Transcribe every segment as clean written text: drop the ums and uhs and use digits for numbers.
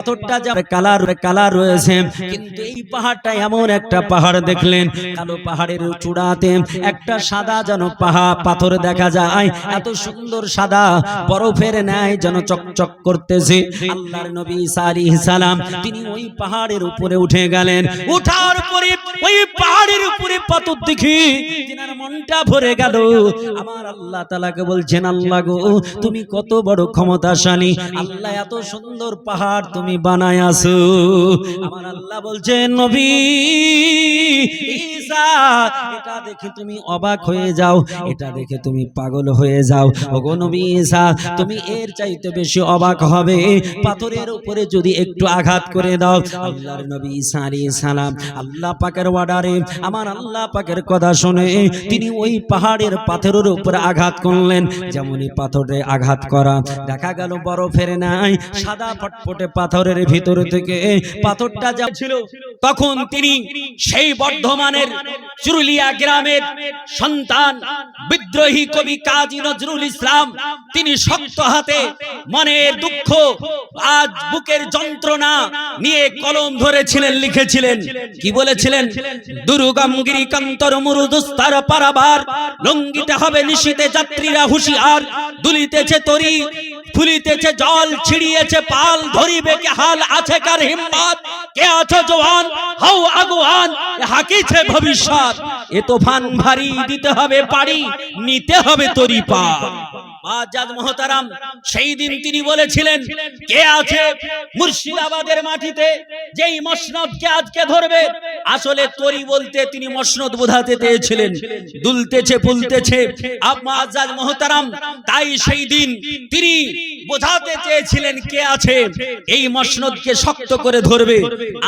পাথরটা যা কালার রয়েছে, কিন্তু এই পাহাড়টা এমন একটা পাহাড় দেখলেন, কালো পাহাড়ের চূড়াতে একটা সাদা যেন পাথর দেখা যায়, এত সুন্দর সাদা বরফের ন্যায় যেন চকচক করতেছে। আল্লাহর নবী ঈসা আলাইহিস সালাম তিনি ওই পাহাড়ের উপরে উঠে গেলেন। উঠার পরে ওই পাহাড়ের উপরে পাথর দেখি তিনার মনটা ভরে গেল। আমার আল্লাহ তাআলাকে বলছেন, আল্লাহ গো তুমি কত বড় ক্ষমতাশালী, আল্লাহ এত সুন্দর পাহাড় তুমি বানায় আছো। আমার আল্লাহ বলছেন, নবী ঈসা এটা দেখে তুমি অবাক হয়ে যাও, এটা দেখে তুমি পাগল হয়ে যাও। ওগো নবী ঈসা তুমি এর চাইতে বেশি অবাক হবে, পাথরের উপরে যদি একটু আঘাত করে দাও। আল্লাহর নবী ঈসা আলাইহিস সালাম আল্লাহ পাকের অর্ডারে, আমার আল্লাহ পাকের কথা শুনে তিনি ওই পাহাড়ের পাথরের উপরে আঘাত করলেন। যেমনই পাথরে আঘাত করা, দেখা গেল বরফের নাই সাদা ফটফটে পাথরের ভিতর থেকে পাথরটা যা ছিল, তখন তিনি সেই বর্ধমানের চুরুলিয়া গ্রামের সন্তান বিদ্রোহী কবি কাজী নজরুল ইসলাম, তিনি শক্ত হাতে মনের দুঃখ আজ বুকের যন্ত্রণা নিয়ে কলম ধরেছিলেন, লিখেছিলেন, কি বলেছিলেন? দুর্গম গিরিকান্তর মুরুদুস্তার পারাবার, লঙ্ঘিতে হবে নিশীতে যাত্রীরা হুঁশিয়ার, দুলিতেছে তরি ফুলিতেছে জল, ছিড়িয়েছে পাল, ধরিবে কে হাল, আছে কার হিম্মত, কে আছো জওয়ান হও আগুয়ান, হাকিছে ভবিষ্যৎ, এ তোফান ভারী, দিতে হবে পারি, নিতে হবে তরি পার। আজাদ মোহতারাম সেই দিন তিনি বলেছিলেন, কে আছে মুর্শিদাবাদের মাটিতে যেই মসনদকে আজকে ধরবে? আসলে তরি বলতে তিনি মসনদ বোঝাতে চেয়েছিলেন, দুলতেছে ফুলতেছে আজাদ মোহতারাম, তাই সেই দিন তিনি বোঝাতে চেয়েছিলেন কে আছে এই মসনদকে শক্ত করে ধরবে।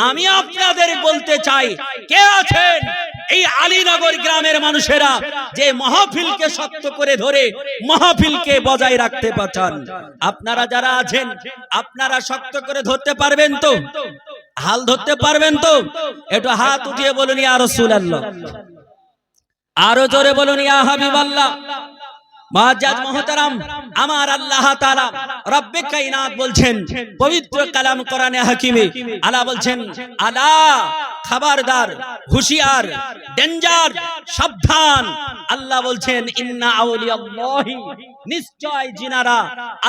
আমি আপনাদের বলতে চাই, কে আছেন এই আলীনগর গ্রামের মানুষেরা যে মাহফিলকে শক্ত করে ধরে মাহফিলকে বজায় রাখতে পারেন? আপনারা যারা আছেন আপনারা শক্ত করে ধরতে পারবেন তো? হাল ধরতে পারবেন তো? একটু হাত উঠিয়ে বলুন ইয়া রাসূলুল্লাহ, আরো জোরে বলুন ইয়া হাবিবাল্লাহ। মুআজ্জাজ মুহতারাম, আমার আল্লাহ তাআলা রব্বে কায়নাত বলছেন পবিত্র কালাম কোরআনে হাকিমে, আলা বলছেন, আলা খবরদার, হুঁশিয়ার, ডেঞ্জার, সাবধান। আল্লাহ বলছেন, ইন্না আউলিয়াল্লাহি, নিশ্চয় জিনারা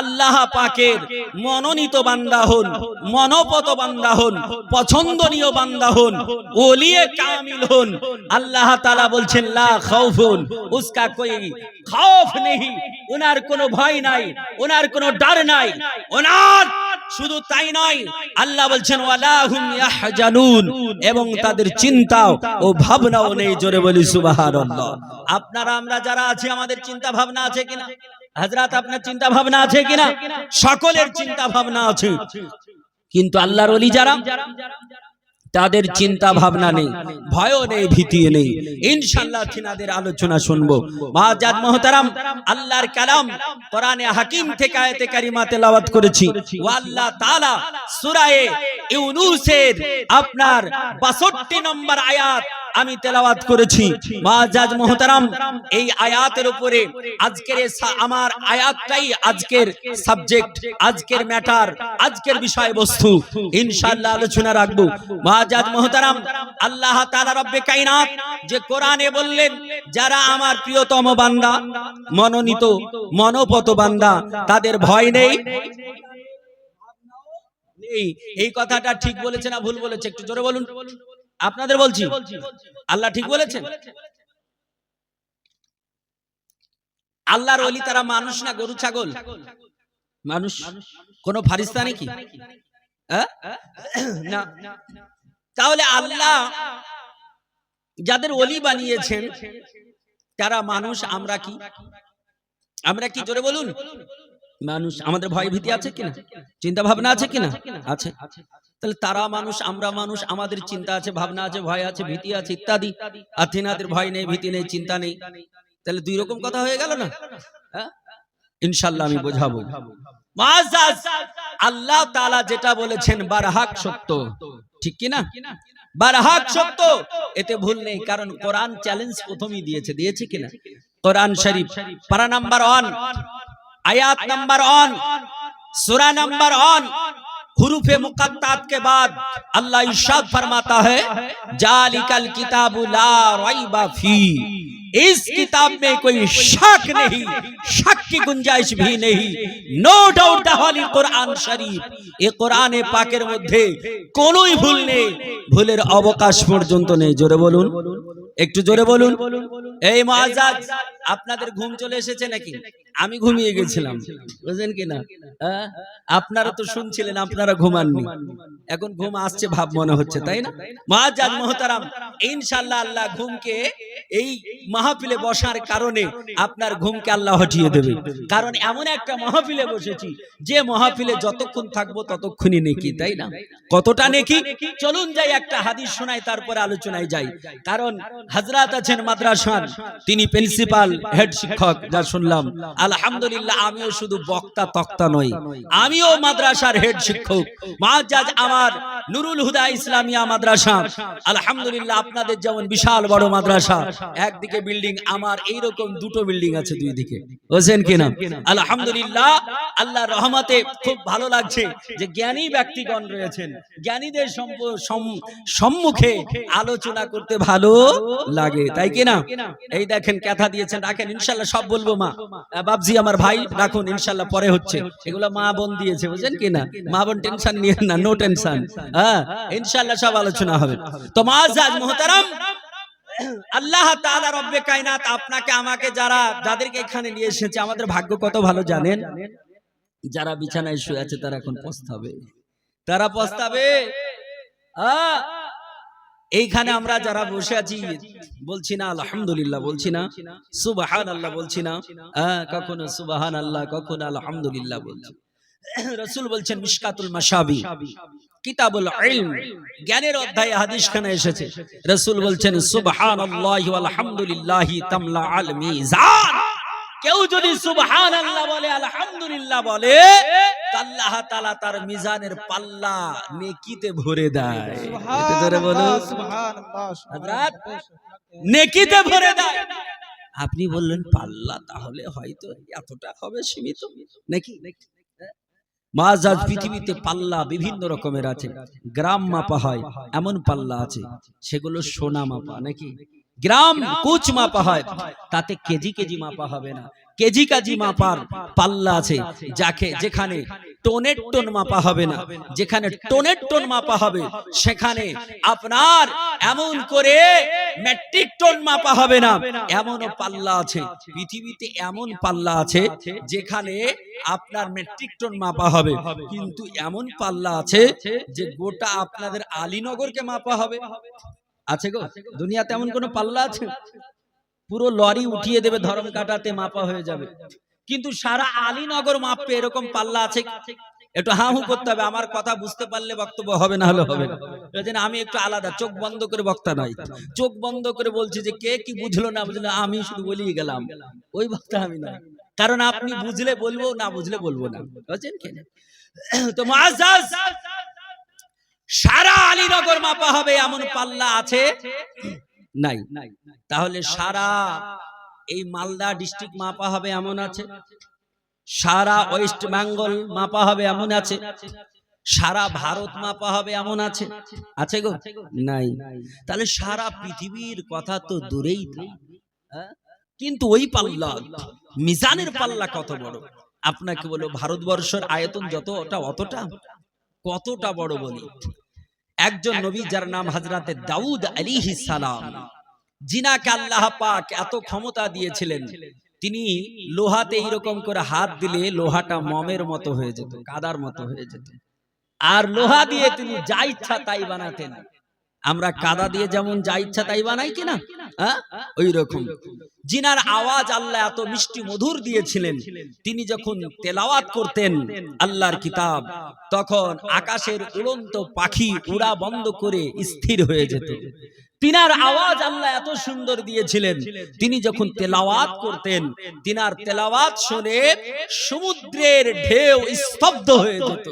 আল্লাহ পাকের মনোনীত বান্দা হন, মনোপত বান্দা হন, পছন্দনীয় বান্দা হন, ওলিয়ে কামিল হন। আল্লাহ তাআলা বলছেন, লা খাউফুন, উসকা কোই খৌফ নেই, ওনার কোনো ভয় নাই, ওনার কোনো ডর নাই, ওনার শুধু তাই নয়, আল্লাহ বলছেন ওয়ালা হুম ইয়াহজানুন, এবং তাদের চিন্তা ও ভাবনাও নেই। জোরে বলি সুবহানাল্লাহ। আপনারা আমরা যারা আছি আমাদের চিন্তা ভাবনা আছে কিনা? হযরত আপনার চিন্তা ভাবনা আছে কিনা? সকলের চিন্তা ভাবনা আছে, কিন্তু আল্লাহর ওলি যারা, তাদের চিন্তা ভাবনা নেই, ভয়ও নেই, ভীতি নেই। ইনশাআল্লাহ তিনাদের আলোচনা শুনবো। মুআজ্জাজ মুহতারাম, আল্লাহর কালাম কোরআনে হাকিম থেকে আয়াতে কারিমা তেলাওয়াত করেছি। ও আল্লাহ তাআলা সূরা ইউনূসের আপনার 62 নম্বর আয়াত আমি তেলাওয়াত করেছি। মুআজ্জাজ মুহতারাম, এই আয়াতের উপরে আজকের আমার আয়াতটাই আজকের সাবজেক্ট, আজকের ম্যাটার, আজকের বিষয়বস্তু। ইনশাআল্লাহ আলোচনা রাখবো। মুআজ্জাজ মুহতারাম, আল্লাহ তাআলা রব্বে কায়নাত যে কোরআনে বললেন, যারা আমার প্রিয়তম বান্দা, মনোনীত মনোপত বান্দা, তাদের ভয় নেই। এই কথাটা ঠিক বলেছে না ভুল বলেছে? একটু জোরে বলুন। আপনাদের বলছি, আল্লাহ ঠিক বলেছেন? আল্লাহর ওলি তারা মানুষ না গরু ছাগল? মানুষ। কোন ফারিস্তা নাকি? না। তাহলে আল্লাহ যাদের ওলি বানিয়েছেন তারা মানুষ, আমরা কি? আমরা কি? জোরে বলুন। মানুষ। আমাদের ভয় ভীতি আছে কিনা? চিন্তা ভাবনা আছে কিনা? আছে। তাহলে তারা মানুষ, আমরা মানুষ, আমাদের চিন্তা আছে, ভাবনা আছে, ভয় আছে, ভীতি আছে, ইত্যাদি। আর তিনাদের ভয় নেই, ভীতি নেই, চিন্তা নেই। তাহলে দুই রকম কথা হয়ে গেল না? ইনশাআল্লাহ আমি বোঝাবো। মুআজ্জাজ, আল্লাহ তাআলা যেটা বলেছেন বারহাক সত্য, ঠিক কি না? বারহাক সত্য, এতে ভুল নেই। কারণ কোরআন চ্যালেঞ্জ প্রথমেই দিয়েছে কিনা? কোরআন শরীফ পারা নাম্বার 1, আয়াত নাম্বার 1, সূরা নাম্বার 1, हुरूफे मुक़त्तात के बाद अल्लाह इरशाद फरमाता है जालिकल किताबु ला रैबा फी, इस किताब में कोई शक नहीं, शक की गुंजाइश भी नहीं। No doubt the holy Quran शरीफ, ये कुरान पाकेर मध्य कोनोई भूल नेই, ভুলের অবকাশ পর্যন্ত নেই। জোরে বলুন, একটু জোরে বলুন। এই মুআজ্জাজ, আপনাদের ঘুম চলে এসেছে নাকি? আমি ঘুমিয়ে গেছিলাম, বুঝলেন কি না? আপনারা তো শুনছিলেন, আপনারা ঘুমাননি, এখন ঘুম আসছে ভাব মনে হচ্ছে, তাই না? মুআজ্জাজ মুহতারাম, ইনশাআল্লাহ আল্লাহ ঘুমকে এই মাহফিলে বসার কারণে আপনার ঘুমকে আল্লাহ হটিয়ে দেবে। কারণ এমন একটা মাহফিলে বসেছি যে মাহফিলে যতক্ষণ থাকবো ততক্ষণই নেকি, তাই না? কতটা নেকি? চলুন যাই একটা হাদিস শোনাই, তারপরে আলোচনায় যাই। কারণ হযরত আছেন মাদ্রাসার, তিনি প্রিন্সিপাল হেড শিক্ষক, যা শুনলাম আলহামদুলিল্লাহ। আমিও শুধু বক্তা তক্তা নই, আমিও মাদ্রাসার হেড শিক্ষক। মুআজ্জাজ আমার নুরুল হুদা ইসলামিয়া মাদ্রাসা, আলহামদুলিল্লাহ আপনাদের যেমন বিশাল বড় মাদ্রাসা, একদিকে বিল্ডিং, আমার এইরকম দুটো বিল্ডিং আছে দুই দিকে, বুঝছেন কিনা? আলহামদুলিল্লাহ আল্লাহর রহমতে খুব ভালো লাগছে যে জ্ঞানী ব্যক্তিগণ রয়েছেন, জ্ঞানীদের সম্মুখে আলোচনা করতে ভালো লাগে, তাই কিনা? এই দেখেন কথা দিয়েছেন, রাখেন ইনশাআল্লাহ সব বলবো। মা বাবজি আমার ভাই রাখুন, ইনশাআল্লাহ পরে হচ্ছে, এগুলো মা বোন দিয়েছে, বুঝছেন কিনা? মা বোন টেনশন নিয়ে না, নো টেনশন, হ্যাঁ ইনশাআল্লাহ সব আলোচনা হবে। তো মুআজ্জাজ মুহতারাম, আল্লাহ তাআলা রব্বে কায়নাত আপনাকে আমাকে যাদেরকে এখানে নিয়ে এসেছে, আমাদের ভাগ্য কত ভালো জানেন? যারা বিছানায় শুয়ে আছে তারা এখন পস্তাবে, তারা পস্তাবে। এইখানে আমরা যারা বসে আছি বলছি না আলহামদুলিল্লাহ, বলছি না সুবহানাল্লাহ, বলছি না কখনো সুবহানাল্লাহ, কখনো আলহামদুলিল্লাহ বলছি। রাসূল বলছেন মিশকাতুল মাশাবি কিতাবুল ইলম, জ্ঞানের অধ্যায়ে হাদিসখানে এসেছে, রাসূল বলছেন সুবহানাল্লাহি ওয়াল হামদুলিল্লাহি তামলা আল মিজান। কেউ যদি সুবহানাল্লাহ বলে, আলহামদুলিল্লাহ বলে, আল্লাহ তাআলা তার মিজানের পাল্লা নেকিতে ভরে দেয়। এটা জোরে বলো সুবহানাল্লাহ, হযরত নেকিতে ভরে দেয়। আপনি বললেন পাল্লা, তাহলে হয়তো এতটা হবে সীমিত নাকি? মুআজ্জাজ, পৃথিবীতে পাল্লা বিভিন্ন রকমের আছে। গ্রাম মাপা হয় এমন পাল্লা আছে, সেগুলো সোনা মাপা নাকি? গ্রাম কুচ মাপা হয়, তাতে কেজি কেজি মাপা হবে না, কেজি কেজি মাপার পাল্লা আছে, যেখানে টনের টন মাপা হবে না, যেখানে টনের টন মাপা হবে সেখানে আপনার এমন করে মেট্রিক টন মাপা হবে না, এমনও পাল্লা আছে। পৃথিবীতে এমন পাল্লা আছে যেখানে আপনার মেট্রিক টন মাপা হবে, কিন্তু এমন পাল্লা আছে যে গোটা আপনাদের আলীনগরকে মাপা হবে। আছে গো দুনিয়াতে এমন কোন পাল্লা আছে? পুরো লরি উঠিয়ে দেবে, ধরম কাটাতে মাপা হয়ে যাবে, কিন্তু সারা আলীনগর মাপবে এরকম পাল্লা আছে? একটু হা হু করতে হবে, আমার কথা বুঝতে পারলে বক্তব্য হবে, না হলে হবে না। এজন্য আমি একটু আলাদা, চোখ বন্ধ করে বক্তা নাই, চোখ বন্ধ করে বলছি যে কে কি বুঝলো না বুঝলো, আমি শুধু বলেই গেলাম, ওই বক্তা আমি না। কারণ আপনি বুঝলে বলবো, না বুঝলে বলবো না, বুঝছেন কি? তো মুআজ্জাজ, সারা আলীনগর মাপা হবে এমন পাল্লা আছে নাই? তাহলে সারা এই মালদা ডিস্ট্রিক্ট মাপা হবে এমন আছে? সারা ওয়েস্ট বেঙ্গল মাপা হবে এমন আছে? সারা ভারত মাপা হবে এমন আছে? আছে গো? নাই। তাহলে সারা পৃথিবীর কথা তো দূরেই থাক, কিন্তু ওই পাল্লা, মিজানের পাল্লা কত বড়? আপনাকে বলো, ভারতবর্ষের আয়তন যতটা অতটা, কতটা বড় বলি। একজন নবী যার নাম হযরতে দাউদ আলাইহিস সালাম, জিনাকে আল্লাহ পাক এত ক্ষমতা দিয়েছিলেন, তিনি লোহাতে এইরকম করে হাত দিলে লোহাটা মমের মতো হয়ে যেত, কাদার মতো হয়ে যেত। আর লোহা দিয়ে তিনি যা ইচ্ছা তাই বানাতেন। আমরা কাদা দিয়ে যেমন যা ইচ্ছা তাই বানাই কিনা, ওই রকম জিনার আওয়াজ আল্লাহ এত মিষ্টি মধুর দিয়েছিলেন, তিনি যখন তেলাওয়াত করতেন আল্লাহর কিতাব, তখন আকাশের উড়ন্ত পাখি উড়া বন্ধ করে স্থির হয়ে যেত। তিনার আওয়াজ আল্লাহ এত সুন্দর দিয়েছিলেন, তিনি যখন তেলাওয়াত করতেন, তিনার তেলাওয়াত শুনে সমুদ্রের ঢেউ স্তব্ধ হয়ে যেত।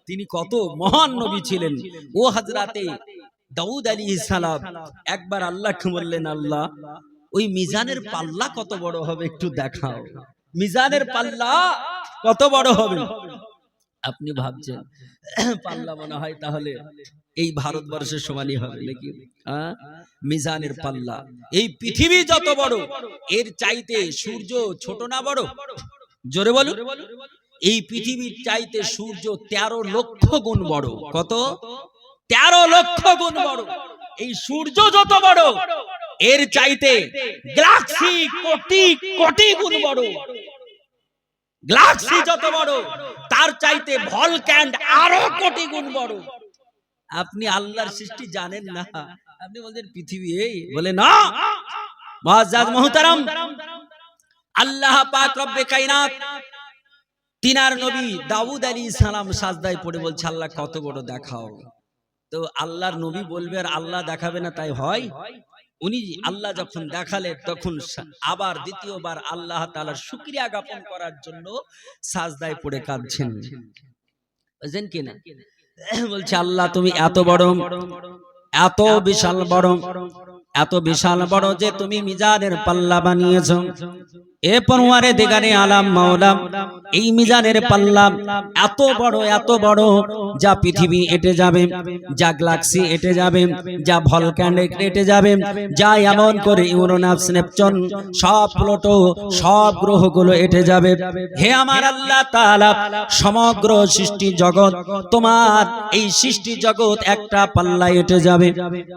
তিনি কত মহান নবী ছিলেন। ও হযরতে দাউদ আলাইহিস সালাম একবার আল্লাহকে বললেন, আল্লাহ ওই মিজানের পাল্লা কত বড় হবে একটু দেখাও, মিজানের পাল্লা কত বড় হবে। আপনি ভাবছেন পাল্লা মনে হয় তাহলে এই ভারতবর্ষের সমানই হবে নাকি? মিজানের পাল্লা, এই পৃথিবী যত বড় এর চাইতে সূর্য ছোট না বড়? জোরে বলুন। এই পৃথিবীর চাইতে সূর্য 13 লক্ষ গুণ বড়। কত? 13 লক্ষ গুণ বড়। এই সূর্য যত বড় এর চাইতে গ্যালাক্সি কোটি কোটি গুণ বড়। গ্যালাক্সি যত বড় তার চাইতে ভলক্যান আরো কোটি গুণ বড়। আপনি আল্লাহর সৃষ্টি জানেন না, আপনি বলছেন পৃথিবী এই, বলে না। মুআজ্জাজ মুহতারাম, আল্লাহ পাক রব্বে কায়নাত তিনার নবী দাউদ আলাইহিস সালাম সাজদায় পড়ে বলছে আল্লাহ কত বড় দেখাও। তো আল্লাহর নবী বলবে আর আল্লাহ দেখাবে না, তাই হয়? উনি আল্লাহ যখন দেখালে তখন আবার দ্বিতীয়বার আল্লাহ তাআলার শুকরিয়া জ্ঞাপন করার জন্য সাজদায় পড়ে কাঁদছেন, বুঝেন কিনা? বলছে আল্লাহ তুমি এত বড়, এত বিশাল বড়, এত বিশাল বড় যে তুমি মিজানের পাল্লা বানিয়েছো। এ পরওয়ারে দিগারে আলাম মাওলা, এই মিজানের পাল্লা এত বড়, এত বড় যা পৃথিবী এটে যাবে, যা গ্যালাক্সি এটে যাবে, যা ভলক্যান এটে যাবে, যা এমন করে ইউরেনাস নেপচুন সব প্লুটো সব গ্রহগুলো এটে যাবে। হে আমার আল্লাহ তাআলা, সমগ্র সৃষ্টি জগৎ তোমার এই সৃষ্টি জগৎ একটা পাল্লা এটে যাবে।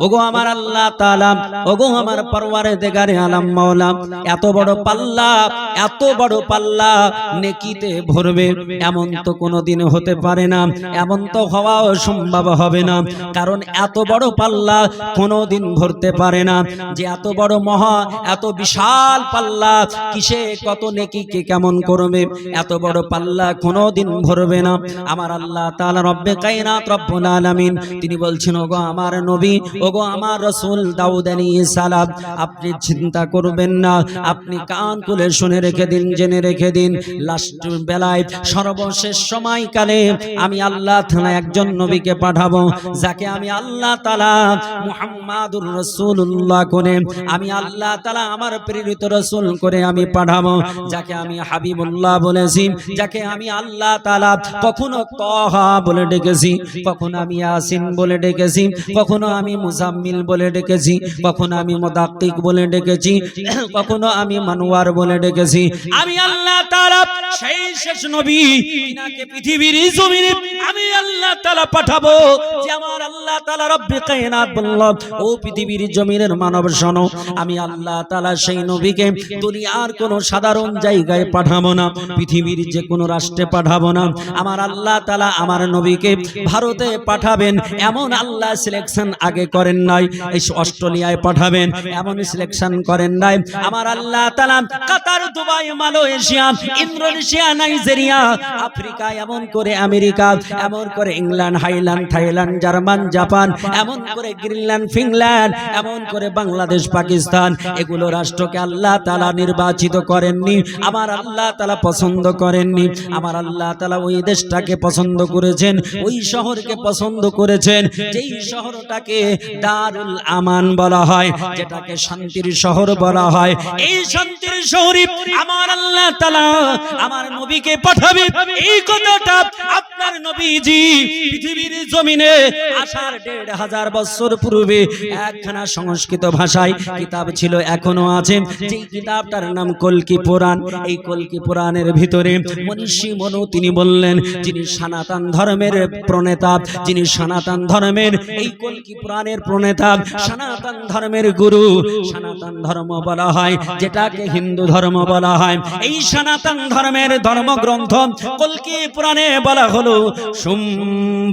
ওগো আমার আল্লাহ তাআলা, ওগো আমার পরওয়ারে দিগারে আলাম মাওলা, এত বড় পাল্লা, এত বড় পাল্লা নেকিতে ভরবে এমন তো কোনোদিন হতে পারে না, এমন তো হওয়াও সম্ভব হবে না। কারণ এত বড় পাল্লা কোনোদিন ভরতে পারে না। যে এত বড় মহা, এত বিশাল পাল্লা কিসে কত নেকিকে কেমন করবে? এত বড় পাল্লা কোনোদিন ভরবে না। আমার আল্লাহ তাআলা রব্বে কায়নাত রব্বুল আলামিন তিনি বলছেন ওগো আমার নবী, ওগো আমার রাসূল দাউদ আলাইহিস সালাম, আপনি চিন্তা করবেন না, আপনি কান খুলে শুনে রেখে দিন, জেনে রেখে দিন, লাস্ট বেলায় সর্বশেষ সময়কালে আমি আল্লাহ তাআলা একজন নবীকে পাঠাবো, যাকে আমি আল্লাহ তাআলা মুহাম্মাদুর রাসূলুল্লাহ করে, আমি আল্লাহ তাআলা আমার প্রেরিত রাসূল করে আমি পাঠাবো, যাকে আমি হাবিবুল্লাহ বলেছি, যাকে আমি আল্লাহ তাআলা কখনো তাহা বলে ডেকেছি, কখনো আমি ইয়াসিন বলে ডেকেছি, কখনো আমি মুজাম্মিল বলে ডেকেছি, কখনো আমি মুদাক্কিক বলে ডেকেছি, কখনো আমি মানওয়ার বলে ডেকেছি। আমি আল্লাহ তাআলা সেই শেষ নবী, তিনাকে পৃথিবীর জমিনে আমি আল্লাহ তাআলা পাঠাবো। যে আমার আল্লাহ তাআলা রব্বে কায়নাত বলল, ও পৃথিবীর জমিনের মানব শোনো, আমি আল্লাহ তাআলা সেই নবীকে দুনিয়ার কোনো সাধারণ জায়গায় পাঠাবো না, পৃথিবীর যে কোনো রাষ্ট্রে পাঠাবো না। আমার আল্লাহ তাআলা আমার নবীকে ভারতে পাঠাবেন এমন আল্লাহ সিলেকশন আগে করেন নাই। এই অস্ট্রেলিয়ায় পাঠাবেন এমন সিলেকশন করেন নাই। আমার আল্লাহ তাআলা Qatar, Dubai, Malaysia, Indonesia, Nigeria, Africa, এমন করে আমেরিকা, এমন করে England, Highland, Thailand, German, Japan, এমন করে গ্রিনল্যান্ড, ফিনল্যান্ড, এমন করে বাংলাদেশ, পাকিস্তান, এগুলো রাষ্ট্রকে আল্লাহ তাআলা নির্বাচিত করেননি। আমার আল্লাহ তাআলা পছন্দ করেননি। আমার আল্লাহ তাআলা ওই দেশটাকে পছন্দ করেছেন, ওই শহরকে পছন্দ করেছেন, যেই শহরটাকে দারুল আমান বলা হয়, যেটাকে শান্তির শহর বলা হয়। এই শান্তির শহরে আমার আল্লাহ তাআলা আমার নবীকে পাঠাবে। এই কথাটা আপনার নবীজি পৃথিবীর জমিনে আসার 1500 বছর পূর্বে একখানা সংস্কৃত ভাষায় কিতাব ছিল, এখনো আছে, যেই কিতাবটার নাম কল্কি পুরাণ। এই কল্কি পুরাণের ভিতরে মনীষী মনু তিনি বললেন, যিনি সনাতন ধর্মের প্রণেতা, যিনি সনাতন ধর্মের এই কল্কি পুরাণের প্রণেতা, সনাতন ধর্মের গুরু, সনাতন ধর্ম বলা হয় যেটাকে হিন্দু ধর্ম বলা হয়। এই সনাতন ধর্মের ধর্মগ্রন্থ কল্কি পুরাণে বলা হলো, সুম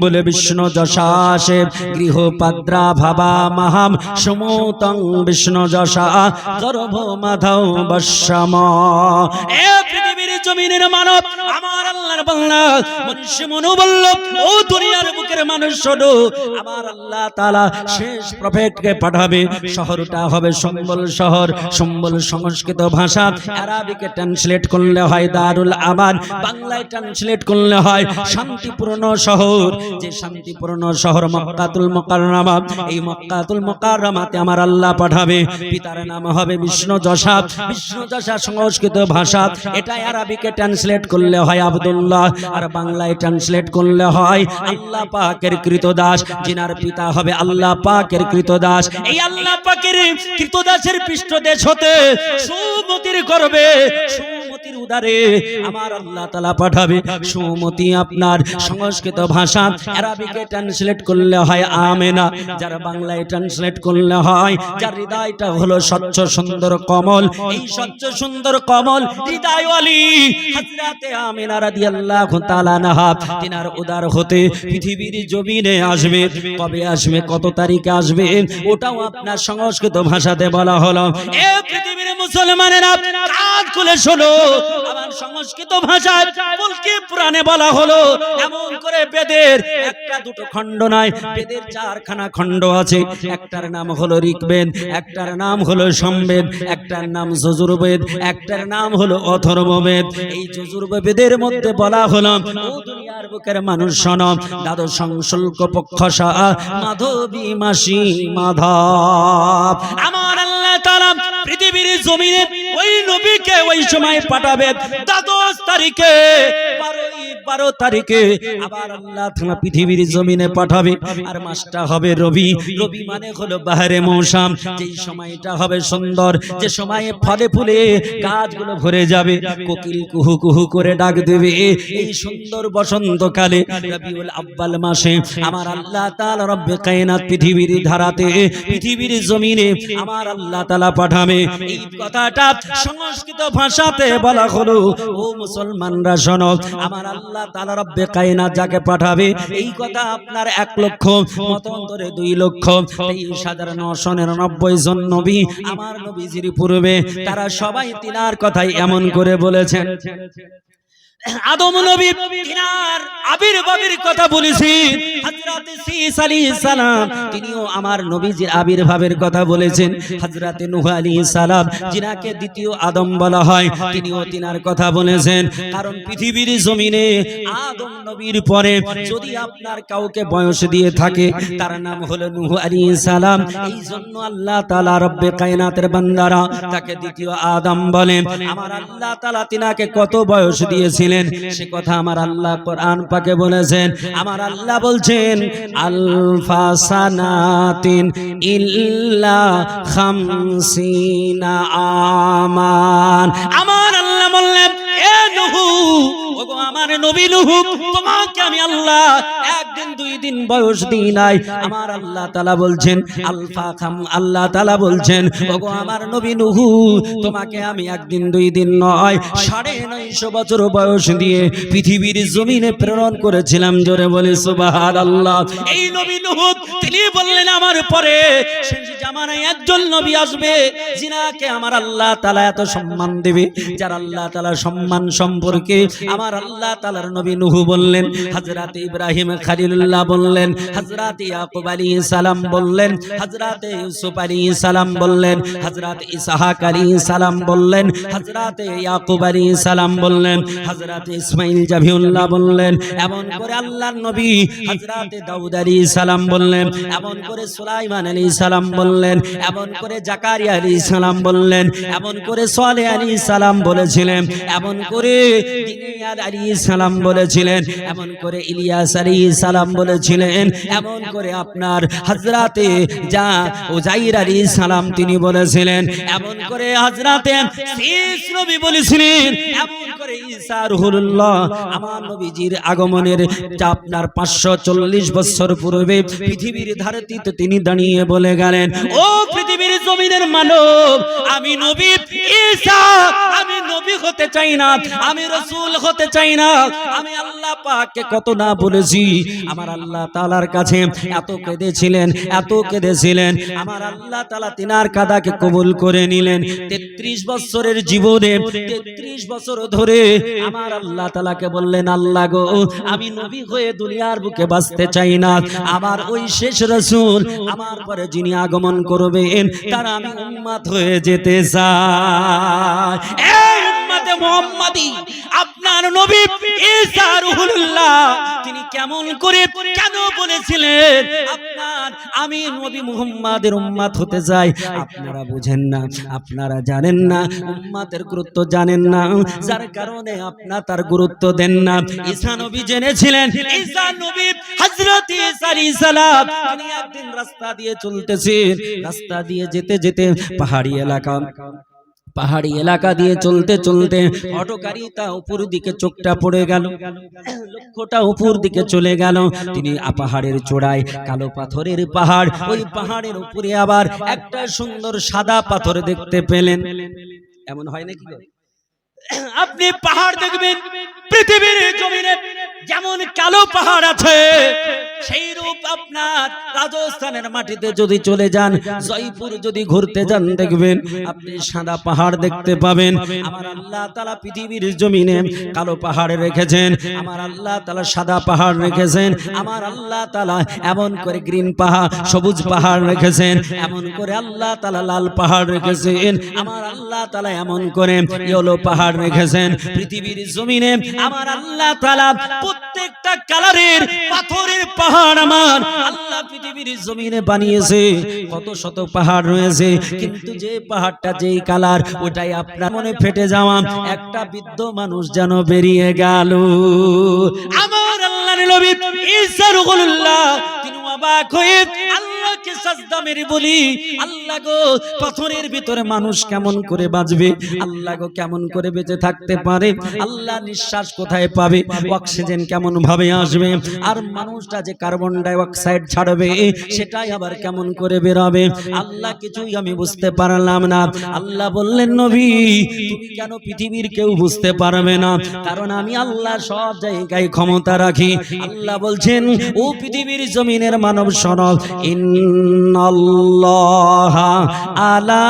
বলে বিষ্ণু যশাসে গৃহপাদ্রা ভাবা মহাম সমতং বিষ্ণু যশা গর্ভ মাধব বশ্যম। এ পৃথিবীর জমিনের মানব, আমার আল্লাহর বান্দা মনীষী মনু বলল, ও দুনিয়ার বুকের মানুষ শোনো, আমার আল্লাহ তাআলা শেষ প্রফেটকে পাঠাবে। শহরটা হবে সম্বল শহর। সম্বল সংস্কৃত ভাষা, আরবিকে ট্রান্সলেট করলে হয় দারুল আমান, বাংলায় ট্রান্সলেট করলে হয় শান্তিপূর্ণ শহর। যে শান্তিপূর্ণ শহর মক্কাতুল মুকাররমা, এই মক্কাতুল মুকাররমাতে আমার আল্লাহ পাঠাবে। পিতার নাম হবে বিষ্ণু যশা, বিষ্ণু যশা সংস্কৃত ভাষা, এটা আরবিকে ট্রান্সলেট করলে হয় আব্দুল্লাহ, আর বাংলায় ট্রান্সলেট করলে হয় আল্লাহ পাকের কৃতদাস, জিনার পিতা হবে আল্লাহ পাকের কৃতদাস। এই আল্লাহ পাকের কৃতদাসের পৃষ্ঠদেশ হতে সুমতির গর্ভে, সুমতির উদারে আমার আল্লাহ তাআলা পাঠাবে সুমতি। আপনার সংস্কৃত ভাষা আরবিকে ট্রান্সলেট করলে হয় আমেনা, যার বাংলায় ট্রান্সলেট করলে হয় যার হৃদয়টা হলো স্বচ্ছ সুন্দর কমল। এই স্বচ্ছ সুন্দর কমল হৃদয়ওয়ালি হযরতে আমেনা রাদিয়াল্লাহু তাআলা আনহা, তিনার উদার হতে পৃথিবীর জমিনে আসবে। কবে আসবে, কত তারিখে আসবে, ওটাও আপনার সংস্কৃত ভাষাতে বলা হলো। এ পৃথিবীর মুসলমানেরা কান খুলে শোনো, আমার সংস্কৃত ভাষায় বলকে পুরাণে বলা হলো, এমন করে বেদের একটা দুটো খণ্ড নয়, বেদের চারখানা খণ্ড আছে। একটার নাম হলো ঋগ্বেদ, একটার নাম হলো সামবেদ, একটার নাম যজুর্বেদ, একটার নাম হলো অথর্ববেদ। এই যজুর্বেদের মধ্যে বলা হলো, ও দুনিয়ার বুকের মানুষ শোনো, দ্বাদশ শুল্ক পক্ষ মাধবী মাসি মাধব, আমার আল্লাহ তাআলা পৃথিবীর জমিনে ওই নবীকে ওই সময় পাঠাবে দ্বাদশ তারিখে, 12 তারিখে আবার আল্লাহ তাআলা পৃথিবীর জমিনে পাঠাবে। আর মাসটা হবে রবি, রবি মানে হলো বাহারে মৌসুম, যেই সময়টা হবে সুন্দর, যে সময়ে ফলে ফুলে গাছগুলো ভরে যাবে, কোকিল কুহু কুহু করে ডাক দেবে। এই সুন্দর বসন্তকালে রবিউল আউয়াল মাসে আমার আল্লাহ তাআলা রব্বে কায়নাত পৃথিবীর ধারাতে, পৃথিবীর জমিনে আমার আল্লাহ তাআলা পাঠাবে। এই কথাটা সংস্কৃত ভাষাতে বলা হলো, ও মুসলমানরা শোনো, আমার আল্লাহ তাআলা রব্বে কায়নাত যাকে পাঠাবে, এই কথা আপনার 1 লক্ষ মতান্তরে 2 লক্ষ 23,999 জন নবী আমার নবীজির পূর্বে, তারা সবাই তিনার কথাই এমন করে বলেছেন। আদম নবী তিনার আবির্ভাবের কথা বলেছেন, হযরতে ঈসা আলাইহিস সালাম তিনিও আমার নবীজির আবির্ভাবের কথা বলেছেন। হযরতে নূহ আলাইহিস সালাম, যিনাকে দ্বিতীয় আদম বলা হয়, তিনিও তিনার কথা বলেছেন। কারণ পৃথিবীর জমিনে আদম নবীর পরে যদি আপনার কাউকে বয়স দিয়ে থাকে, তার নাম হলো নূহ আলাইহিস সালাম। এই জন্য আল্লাহ তাআলা রব্বে কায়নাতের বান্দারা তাকে দ্বিতীয় আদম বলেন। আমার আল্লাহ তাআলা তিনাকে কত বয়স দিয়েছিলেন সে কথা আমার আল্লাহ কোরআন পাকে বলেছেন। আমার আল্লাহ বলছেন, আলফা সানাতিন ইল্লা খামসিনা আমান। আমার আল্লাহ বললেন, এ নূহ, ওগো আমার নবী নূহ, তোমাকে আমি আল্লাহ 1 দিন 2 দিন বয়স দিই নাই। আমার আল্লাহ তাআলা বলছেন আলফা খাম, আল্লাহ তাআলা বলছেন, ওগো আমার নবী নূহ, তোমাকে আমি 1 দিন 2 দিন নয় 950 বছর বয়স দিয়ে পৃথিবীর জমিনে প্রেরণ করেছিলাম। জোরে বলে সুবহানাল্লাহ। এই নবী নূহ তিনি বললেন, আমার পরে শেষ জামানায় একজন নবী আসবে, যিনাকে আমার আল্লাহ তাআলা এত সম্মান দেবে, যার আল্লাহ তাআলা সম্মান সম্পর্কে আমার আল্লাহ তাআলার নবী নূহ বললেন, হযরতে ইব্রাহিম খলিলুল্লাহ বললেন, হযরতে ইয়াকুব আলাইহিস সালাম বললেন, হযরতে ইউসুফ আলাইহিস সালাম বললেন, হযরতে ইসহাক আলাইহিস সালাম বললেন, হযরতে ইয়াকুব আলাইহিস সালাম বললেন, হযরতে ইসমাঈল জাবিউল্লাহ বললেন, এমন করে আল্লাহর নবী হযরতে দাউদ আলাইহিস সালাম বললেন, এমন করে সুলাইমান আলাইহিস সালাম বললেন, এমন করে জাকারিয়া আলাইহিস সালাম বললেন, এমন করে সালেহ আলাইহিস সালাম বলেছিলেন, এমন করে দিনিয়া আলাইহিস সালাম বলেছিলেন, এমন করে ইলিয়াস আলাইহিস সালাম বলেছিলেন, এমন করে আপনার হযরতে উজাইর আলাইহিস সালাম তিনি বলেছিলেন, এমন করে হযরতে ঈসা নবী বলেছিলেন, এমন করে ঈসা রুহুল্লাহ আমার নবীজির আগমনের আপনার 540 বছর পূর্বে পৃথিবীর ধারতিতে তিনি দাঁড়িয়ে বলে গেলেন, ও পৃথিবীর জমিনের মানব, আমি নবী ঈসা, আমি নবী হতে চাই না, আমি রাসূল হতে চাই না, আমি আল্লাহ পাককে কত না বলেছি। আমার আল্লাহ তাআলার কাছে এত কেঁদেছিলেন, আমার আল্লাহ তাআলা তিনার কাদাকে কবুল করে নিলেন। 33 বছরের জীবনে 33 বছর ধরে আমার আল্লাহ তাআলাকে বললেন, আল্লাহ গো, আমি নবী হয়ে দুনিয়ার বুকে বাঁচতে চাই না। আমার ওই শেষ রাসূল, আমার পরে যিনি আগমন করবেন, তারা আমি উম্মত হয়ে যেতে চাই। এই উম্মতে মুহাম্মাদি, আপনার নবী ঈসা রুহুল্লাহ তিনি কেমন করে কেন বলেছিলেন আমি নবী মুহাম্মাদের উম্মত হতে চাই? আপনারা বুঝেন না, আপনারা জানেন না, উম্মতের গুরুত্ব জানেন না, যার কারণে আপনারা তার গুরুত্ব দেন না। ঈসা নবী জেনেছিলেন, ঈসা নবী হযরত ঈসা আলাইহিস সালাম তিনি একদিন রাস্তা দিয়ে চলতেছেন, রাস্তা দিয়ে যেতে যেতে পাহাড়ি এলাকা দিয়ে চলতে চলতে অটোকারিতা উপর দিকে চোখটা পড়ে গেল, লক্ষ্যটা উপর দিকে চলে গেল। তিনি পাহাড়ের চূড়ায়, কালো পাথরের পাহাড়, ওই পাহাড়ের উপরে আবার একটা সুন্দর সাদা পাথর দেখতে পেলেন। এমন হয় নাকি? আপনি পাহাড় দেখবেন, পৃথিবীর জমিনে যেমন কালো পাহাড় আছে, সেই রূপ আপনার রাজস্থানের মাটিতে যদি চলে যান, জয়পুর যদি ঘুরতে যান, দেখবেন আপনি সাদা পাহাড় দেখতে পাবেন। আমার আল্লাহ তাআলা পৃথিবীর জমিনে কালো পাহাড় রেখেছেন, আমার আল্লাহ তাআলা সাদা পাহাড় রেখেছেন, আমার আল্লাহ তাআলা এমন করে গ্রিন পাহাড়, সবুজ পাহাড় রেখেছেন, এমন করে আল্লাহ তাআলা লাল পাহাড় রেখেছেন, আমার আল্লাহ তাআলা এমন করে ইয়েলো পাহাড় রেখেছেন। পৃথিবীর জমিনে আমার আল্লাহ তাআলা প্রত্যেকটা কালারের পাথরের পাহাড় আমার আল্লাহ পৃথিবীর জমিনে বানিয়েছে। কত শত পাহাড় রয়েছে, কিন্তু যে পাহাড়টা যেই কালার, ওটাই আপনার মনে ফেটে যাওয়া একটা বৃদ্ধ মানুষ যেন বেরিয়ে গেল। আমার আল্লাহর নবী ঈসা রুহুল্লাহ তিনি অবাক হয়ে আল্লাহকে সাজদা মেরে বলি, আল্লাহ গো, পাথরের ভিতরে মানুষ কেমন করে বাঁচবে? আল্লাহ গো, কেমন করে বেঁচে থাকতে পারে? আল্লাহ নিঃশ্বাস কোথায় পাবে? অক্সিজেন কেমন ভাবে আসবে? আর মানুষটা যে কার্বন ডাই অক্সাইড ছাড়বে, সেটাই আবার কেমন করে বেরোবে? আল্লাহ কিছুই আমি বুঝতে পারলাম না। আল্লাহ বললেন, নবী তুমি কেন পৃথিবীর কেউ বুঝতে পারবে না? কারণ আমি আল্লাহ সব জায়গায় ক্ষমতা রাখি। আল্লাহ বলছেন, ও পৃথিবীর জমিনের মানব শোনো, ইন্নাল্লাহা আলা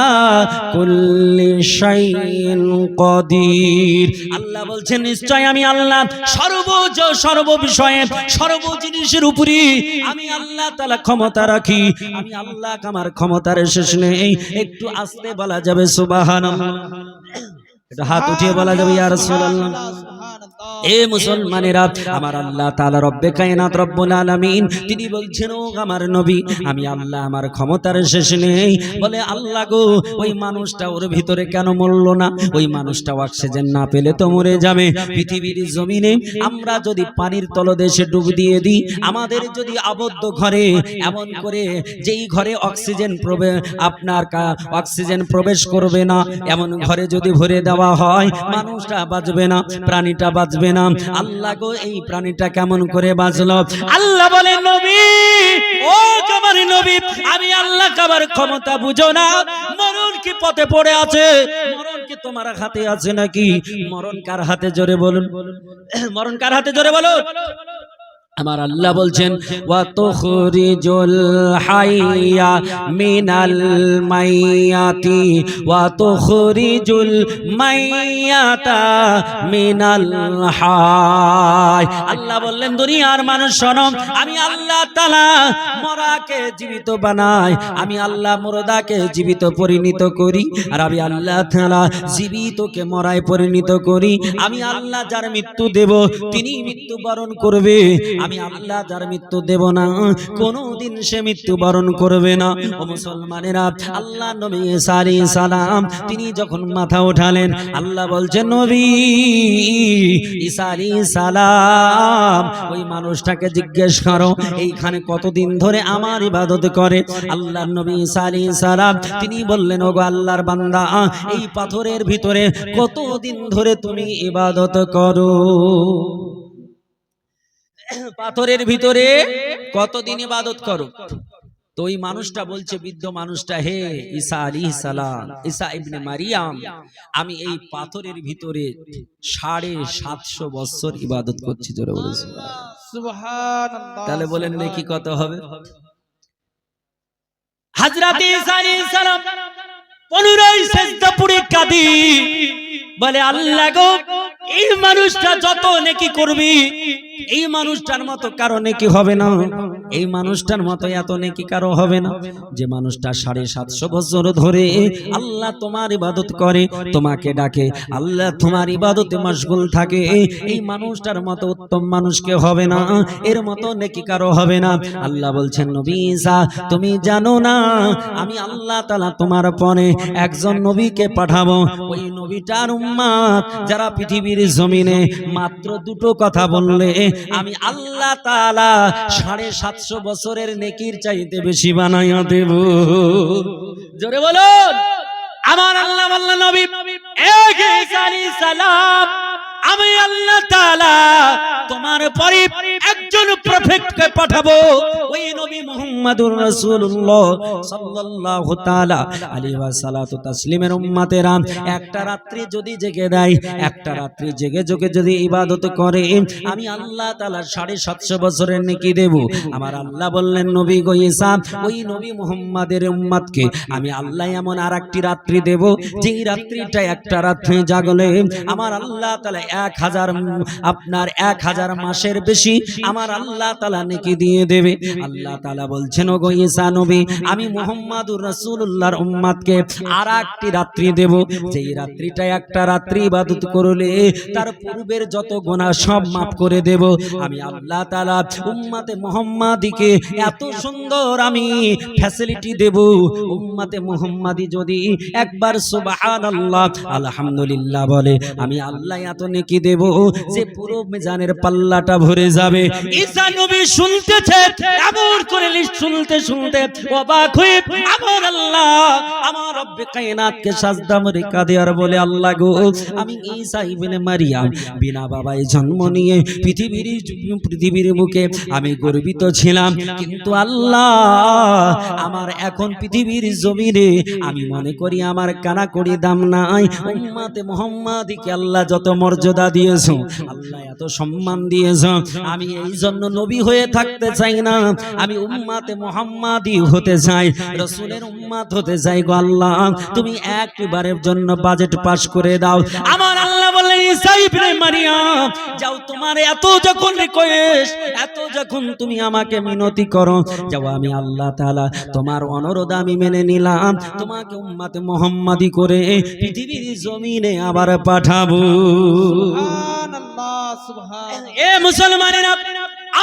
কুল্লি শাইইন কাদির। আল্লাহ বলছেন, নিশ্চয় আমি আল্লাহ সর্ব বিষয়ে, সর্ব জিনিসের উপরে আমি আল্লাহ তাআলা ক্ষমতা রাখি। আমি আল্লাহ, আমার ক্ষমতার শেষ নেই। একটু আস্তে বলা যাবে সুবহানাল্লাহ, এটা হাত উঠিয়ে বলা যাবে ইয়া রাসূলুল্লাহ। এ মুসলমানেরা, আমার আল্লাহ তাআলা রব্বে কায়নাত রব্বুল আলামিন তিনি বলছেন, ও আমার নবী, আমি আল্লাহ, আমার ক্ষমতার শেষ নেই। বলে, আল্লাহ গো, ওই মানুষটা ওর ভিতরে কেন মরলো না? ওই মানুষটা অক্সিজেন না পেলে তো মরে যাবে। পৃথিবীর জমিনে আমরা যদি পানির তলদেশে ডুব দিয়ে দিই, আমাদের যদি আবদ্ধ ঘরে, এমন করে যেই ঘরে অক্সিজেন প্রবেশ করবে না, এমন ঘরে যদি ভরে দেওয়া হয়, মানুষটা বাঁচবে না, প্রাণীটা বাঁচবে না। আল্লাহ গো, এই প্রাণীটা কেমন করে বাঁচলো? আল্লাহ বলে, নবী, ও আমার নবী, আমি আল্লাহ কাবার ক্ষমতা বুঝো না? মরণ কি পথে পড়ে আছে? মরণ কি তোমার হাতে আছে নাকি? মরণ কার হাতে? জোরে বলুন, মরণ কার হাতে? জোরে বলুন। আমার আল্লাহ বলছেন, ওয়া তুখরিজুল হাইয়া মিনাল মাইয়াতি ওয়া তুখরিজুল মাইয়াতা মিনাল হাই। আল্লাহ বললেন, দুনিয়ার মানুষ শোনো, আমি আল্লাহ তাআলা মরাকে জীবিত বানাই, আমি আল্লাহ মুর্দাকে জীবিত পরিণত করি, আর আমি আল্লাহ তাআলা জীবিতকে মরায় পরিণত করি। আমি আল্লাহ যার মৃত্যু দেব, তিনি মৃত্যুবরণ করবে। আমি আল্লাহ যার মৃত্যু দেব না, কোনদিন সে মৃত্যুবরণ করবে না। ও মুসলমানেরা, আল্লাহ নবী ঈসা আলাইহিস সালাম তিনি যখন মাথা উঠালেন, আল্লাহ বলছেন, নবী ঈসা আলাইহিস সালাম, ওই মানুষটাকে জিজ্ঞেস করো এইখানে কতদিন ধরে আমার ইবাদত করে। আল্লাহ নবী ঈসা আলাইহিস সালাম তিনি বললেন, ওগো আল্লাহর বান্দা, এই পাথরের ভিতরে কতদিন ধরে তুমি ইবাদত করো? পাথরের ভিতরে কতদিন ইবাদত করো? তো ওই মানুষটা বলছে, বৃদ্ধ মানুষটা, হে ঈসা আলাইহিস সালাম, ঈসা ইবনে মারিয়াম, আমি এই পাথরের ভিতরে 750 বছর ইবাদত করছি। জোরে বলে সুবহানাল্লাহ। তাহলে বলেন নেকি কত হবে? হযরত ঈসা আলাইহিস সালাম পুনরায় সিজদা পড়ে কাঁদি, বলে আল্লাহ গো, এই মানুষটা যত নেকি করবি, এই মানুষটার মতো কারো নেকি হবে না, এই মানুষটার মতো এত নেকি কারো হবে না, যে মানুষটা 750 বছর ধরে আল্লাহ তোমার ইবাদত করে, তোমাকে ডাকে, আল্লাহ তোমার ইবাদতে মশগুল থাকে, এই মানুষটার মতো উত্তম মানুষকে হবে না, এর মতো নেকি কারো হবে না। আল্লাহ বলছেন, নবী ঈসা, তুমি জানো না আমি আল্লাহ তাআলা তোমার পরে একজন নবীকে পাঠাবো, ওই নবীটার উম্মত যারা পৃথিবীর জমিনে মাত্র দুটো কথা বললে আমি আল্লাহ তাআলা 750 বছরের নেকির চাইতে বেশি বানাইয়া দেব। জোরে বলুন, আমার আল্লাহ বললেন, নবী ঈসা আলাইহিস সালাম, আমি আল্লাহ তাআলা তোমার পরে একজন প্রফেটকে পাঠাবো, ওই নবী মুহাম্মদুর রাসূলুল্লাহ সাল্লাল্লাহু তাআলা আলাইহি ওয়াসাল্লাতু তাসলিমের উম্মতেরা একটা রাত্রি যদি জেগে দেয়, একটা রাত্রি জেগে জেগে যদি ইবাদত করে, আমি আল্লাহ তাআলা 750 বছরের নেকি দেব। আমার আল্লাহ বললেন, নবী গো ঈসা, ওই নবী মুহাম্মাদের উম্মতকে আমি আল্লাহ এমন আরেকটি রাত্রি দেব, যেই রাত্রিটা একটা রাত্রি জাগলে আমার আল্লাহ তাআলা 1000 মাসের বেশি আমার আল্লাহ তাআলা নেকি দিয়ে দেবে। আল্লাহ তাআলা বলছেন, ও গো ঈসা নবী, আমি মুহাম্মদুর রাসূলুল্লাহর উম্মতকে আরেকটি রাত্রি দেব, যেই রাত্রিটা একটা রাত্রি ইবাদত করলে তার পূর্বের যত গুনাহ সব maaf করে দেব। আমি আল্লাহ তাআলা উম্মতে মুহাম্মাদিকে এত সুন্দর আমি ফ্যাসিলিটি দেব, উম্মতে মুহাম্মাদি যদি একবার সুবহানাল্লাহ আলহামদুলিল্লাহ বলে, আমি আল্লাহ এত নেকি দেব যে পুরো মিজানের পাল্লাটা ভরে যাবে। ঈসা নবী শুনতেছে, এমন করে শুনতে শুনতে অবাক হয়ে আমার আল্লাহ আমার রব্বে কায়নাতকে সাজদা করে কাঁদে আর বলে, আল্লাহ গো, আমি ঈসা ইবনে মারিয়াম বিনা বাবায় জন্ম নিয়ে পৃথিবীর মুখে আমি গর্বিত ছিলাম, কিন্তু আল্লাহ আমার এখন পৃথিবীর জমিনে আমি মনে করি আমার কানাকড়ি দাম নাই। উম্মতে মুহাম্মাদিকে আল্লাহ যত মর্যাদা দিয়েছো, আল্লাহ এত সম্মান দিয়েছো, আমি এই জন্য নবী হয়ে থাকতে চাই না, আমি উম্মতে মুহাম্মাদি হতে চাই, রাসূলের উম্মত হতে চাই। গো আল্লাহ, তুমি একবারের জন্য বাজেট পাস করে দাও। আমার আল্লাহ বললেন, ঈসা ইবনে মারিয়াম, যাও, তোমার এত যখন রিকোয়েস্ট, এত যখন তুমি আমাকে মিনতি করো, যাও, আমি আল্লাহ তাআলা তোমার অনুরোধ আমি মেনে নিলাম, তোমাকে উম্মতে মুহাম্মাদি করে পৃথিবীর জমিনে আবার পাঠাবো। সুবহানাল্লাহ, সুবহানাল্লাহ। এ মুসলমানেরা,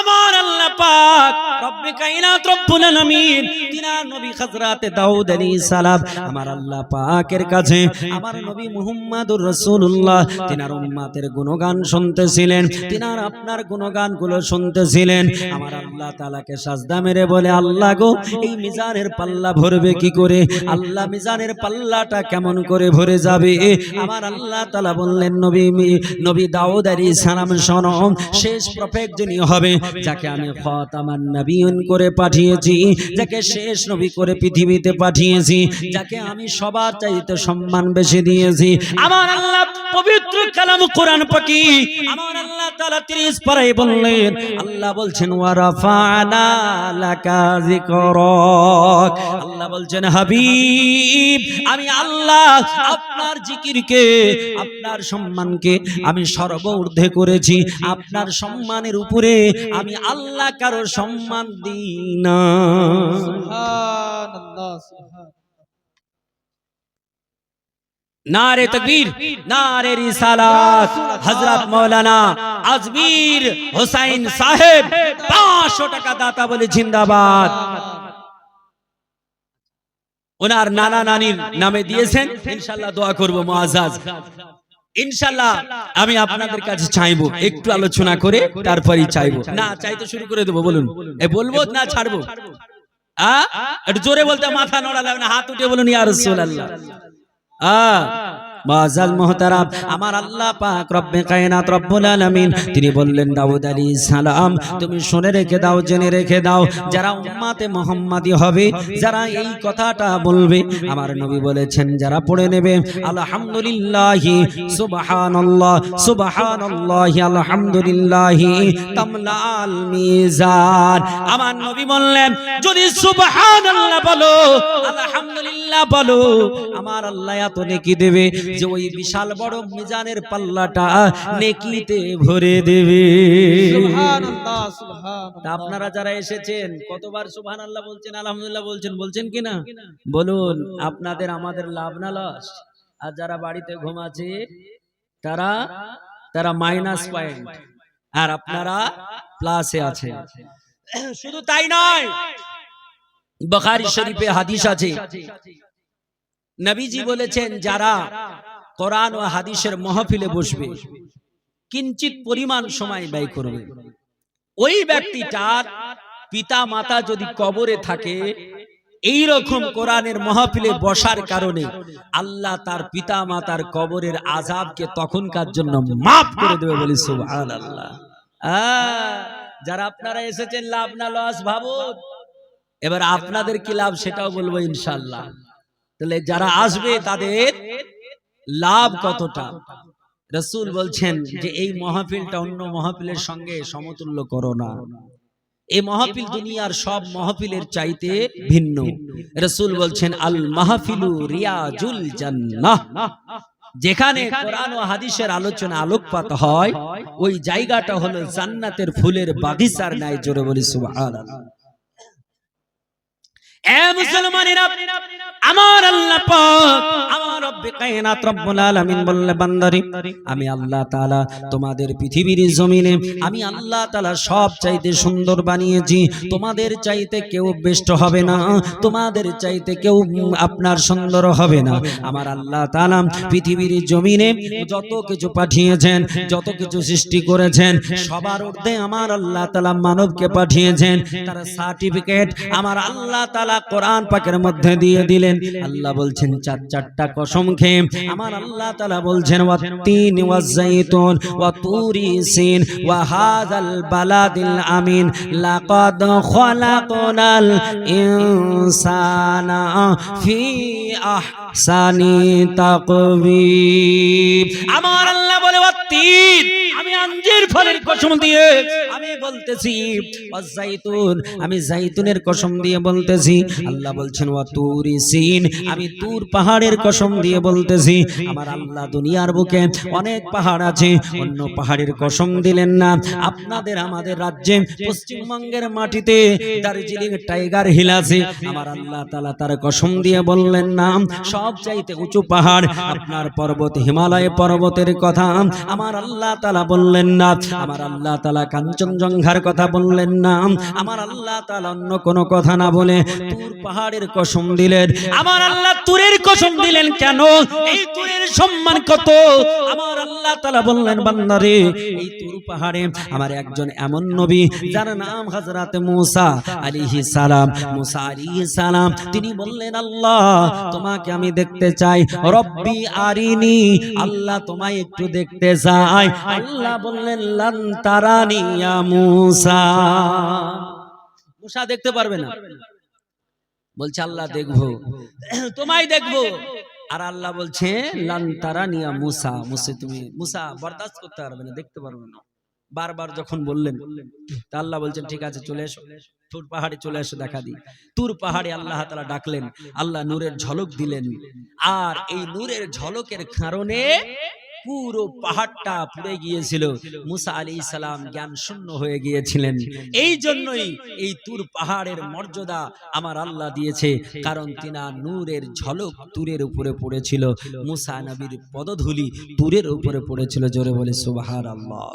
আমার আল্লাহ পাক রব্বে কায়নাত রব্বুল আলামিন তিনার নবী হযরত দাউদ আলাইহিস সালাম আমার আল্লাহ পাকের কাছে আমার নবী মুহাম্মদুর রাসূলুল্লাহ তিনার উম্মতের গুণগান শুনতেছিলেন, তিনার আপনার গুণগানগুলো শুনতেছিলেন। আমার আল্লাহ তাআলাকে সাজদা মেরে বলে, আল্লাহ গো, এই মিজানের পাল্লা ভরবে কি করে? আল্লাহ, মিজানের পাল্লাটা কেমন করে ভরে যাবে? আমার আল্লাহ তাআলা বললেন, নবী দাউদ আলাইহিস সালাম, শোনো, শেষ প্রফেট যিনি হবে, যাকে আমি খাতামান নবিয়্যিন করে পাঠিয়েছি, যাকে শেষ নবী করে পৃথিবীতে পাঠিয়েছি, যাকে আমি সবার চাইতে সম্মান বেশি দিয়েছি, আমার আল্লাহ পবিত্র কালাম কোরআন পাকি আমার আল্লাহ তাআলা 30 পারায় বললেন, আল্লাহ বলছেন, ওয়া রাফা'না লাকা যিকরাক, আল্লাহ বলছেন, হাবিব, আমি আল্লাহ আপনার জিকিরকে, আপনার সম্মানকে আমি সর্বঊর্ধ্বে করেছি, আপনার সম্মানের উপরে আমি আল্লাহ কারো সম্মান দিই না। সুবহানাল্লাহ, সুবহানাল্লাহ। নারে তাকবীর, নারে রিসালাত। হযরত মাওলানা আজমির হোসেন সাহেব 500 টাকা দাতা বলে জিন্দাবাদ। ওনার নানা নানির নামে দিয়েছেন, ইনশাআল্লাহ দোয়া করব মুআজ্জাজ। ইনশাআল্লাহ আমি আপনাদের কাছে চাইবো, একটু আলোচনা করে তারপরেই চাইবো। না চাইতে শুরু করে দেবো, বলুন। বলবো না ছাড়বো? একটু জোরে বলতে, মাথা নড়া লাগবে না, হাত উঠে বলুন, ইয়া রাসূলুল্লাহ। মুআজ্জাজ মুহতারাম, আমার আল্লাহ পাক রব্বে কায়নাত রব্বুল আলামিন তিনি বললেন দাউদ আলাইহিস সালাম তুমি শুনে রেখে দাও, জেনে রেখে দাও, যারা উম্মতে মুহাম্মাদি হবে, যারা এই কথাটা বলবে, আমার নবী বলেছেন যারা পড়ে নেবে আলহামদুলিল্লাহি সুবহানাল্লাহ সুবহানাল্লাহি আলহামদুলিল্লাহি তামলাল মিজান, আমার নবী বললেন যদি সুবহানাল্লাহ বলো, আলহামদুলিল্লাহ বলো, আমার আল্লাহ এত নেকি দেবে যে ওই বিশাল বড় মিজানের পাল্লাটা নেকিতে ভরে দেবে। সুবহানাল্লাহ সুবহানাল্লাহ। আপনারা যারা এসেছেন কতবার সুবহানাল্লাহ বলছেন, আলহামদুলিল্লাহ বলছেন কিনা বলুন। আপনাদের আমাদের লাভ না লস? আর যারা বাড়িতে ঘুমাচ্ছে তারা মাইনাস পয়েন্ট, আর আপনারা প্লাসে আছেন। শুধু তাই নয়, বুখারী শরীফে হাদিস আছে, নবীজি বলেছেন যারা কোরআন ও হাদিসের মাহফিলে বসবে, কিঞ্চিত পরিমাণ সময় ব্যয় করবে, ওই ব্যক্তিটার পিতা মাতা যদি কবরে থাকে, এই রকম কোরআনের মাহফিলে বসার কারণে আল্লাহ তার পিতা মাতার কবরের আযাবকে তখনকার জন্য মাফ করে দেবে, বলি সুবহানাল্লাহ। যারা আপনারা এসেছেন লাভ না লস ভাবুন, এবার আপনাদের কি লাভ সেটাও বলবো ইনশাআল্লাহ। তাহলে যারা আসবে তাদের লাভ কতটা, রাসূল বলছেন যে এই মাহফিলটা অন্য মাহফিলের সঙ্গে সমতুল্য করো না। এই মাহফিল দুনিয়ার সব মাহফিলের চাইতে ভিন্ন। রাসূল বলছেন আল মাহফিলু রিয়াজুল জান্নাহ, যেখানে কোরআন ও হাদিসের আলোচনা আলোকপাত হয় ওই জায়গাটা হলো জান্নাতের ফুলের বাগিচার ন্যায়। জোরে বলি সুবহানাল্লাহ। এ মুসলমানেরা, আমার আল্লাহ পাক আমার রব্বে কায়নাত রব্বুল আলামিন বললে বান্দারে আমি আল্লাহ তাআলা তোমাদের পৃথিবীর জমিনে আমি আল্লাহ তাআলা সব চাইতে সুন্দর বানিয়েছি, তোমাদের চাইতে কেউ বেস্ট হবে না, তোমাদের চাইতে কেউ আপনার সুন্দর হবে না। আমার আল্লাহ তাআলা পৃথিবীর জমিনে যত কিছু পাঠিয়েছেন, যত কিছু সৃষ্টি করেছেন, সবার ঊর্ধ্বে আমার আল্লাহ তাআলা মানবকে পাঠিয়েছেন। তার সার্টিফিকেট আমার আল্লাহ তাআলা কোরআন পাকের মধ্যে দিয়ে দিলেন। আল্লাহ বলছেন চারটা কসম খেয়ে আমার আল্লাহ তাআলা বলছেন ওয়াত্তিন ওয়াজাইতুন ওয়া তুরি সিন ওয়া হাযাল বালাদিল আমিন লাকাদ খালাকনাল ইনসানা ফি আহসানি তাকবীর। আমার আল্লাহ বলে ওয়াত্তিন, আমি আঞ্জির ফলের কসম দিয়ে আমি বলতেছি, ওয়াজাইতুন আমি জাইতুনের কসম দিয়ে বলতেছি। আল্লাহ বলছেন ওয়া তুরি সিন, আমি তুর পাহাড়ের কসম দিয়ে বলতেছি। আমার আল্লাহ দুনিয়ার বুকে অনেক পাহাড় আছে, অন্য পাহাড়ের কসম দিলেন না। আপনাদের আমাদের রাজ্যে পশ্চিমবঙ্গের মাটিতে দার্জিলিং টাইগার হিল আছে, আমার আল্লাহ তাআলা তার কসম দিয়ে বললেন না। সব চাইতে উঁচু পাহাড় আপনার পর্বত হিমালয় পর্বতের কথা আমার আল্লাহ তাআলা বললেন না। আমার আল্লাহ তাআলা কাঞ্চনজঙ্ঘার কথা বললেন না। আমার আল্লাহ তাআলা অন্য কোনো কথা না বলে তুর পাহাড়ের কসম দিলেন। আমার আল্লাহ তুরের কসম দিলেন কেন? এই তুরের সম্মান কত? আমার আল্লাহ তাআলা বললেন বান্দারে এই তুর পাহাড়ে আমার একজন এমন নবী যার নাম হযরত মূসা আলাইহিস সালাম। মূসা আলাইহিস সালাম তিনি বললেন আল্লাহ তোমাকে আমি দেখতে চাই, রব্বি আরিনি, আল্লাহ তোমায় একটু দেখতে চাই। আল্লাহ বললেন লান তারানি ইয়া মূসা, মূসা দেখতে পারবে না। বলছে আল্লাহ দেখবো, তোমায় দেখবো। আর আল্লাহ বলছে লান তারানি ইয়া মূসা, মূসা বরদাস্ত করতে পারবে না, দেখতে পারবে না। বারবার যখন বললেন তা আল্লাহ বলছেন ঠিক আছে চলে এসো, তুর পাহাড়ে চলে এসো দেখা দিই। তুর পাহাড়ে আল্লাহ তাআলা ডাকলেন, আল্লাহ নূরের ঝলক দিলেন। আর এই নূরের ঝলকের কারণে পুরো পাহাড়টা পুড়ে গিয়েছিল। মূসা আলাইহিস সালাম জ্ঞান শূন্য হয়ে গিয়েছিলেন। এই জন্যই এই তুর পাহাড়ের মর্যাদা আমার আল্লাহ দিয়েছে, কারণ তিনা নূরের ঝলক তুরের উপরে পড়েছিল। মূসা নবীর পদধূলি তুরের উপরে পড়েছিল। জোরে বলে সুবহানাল্লাহ।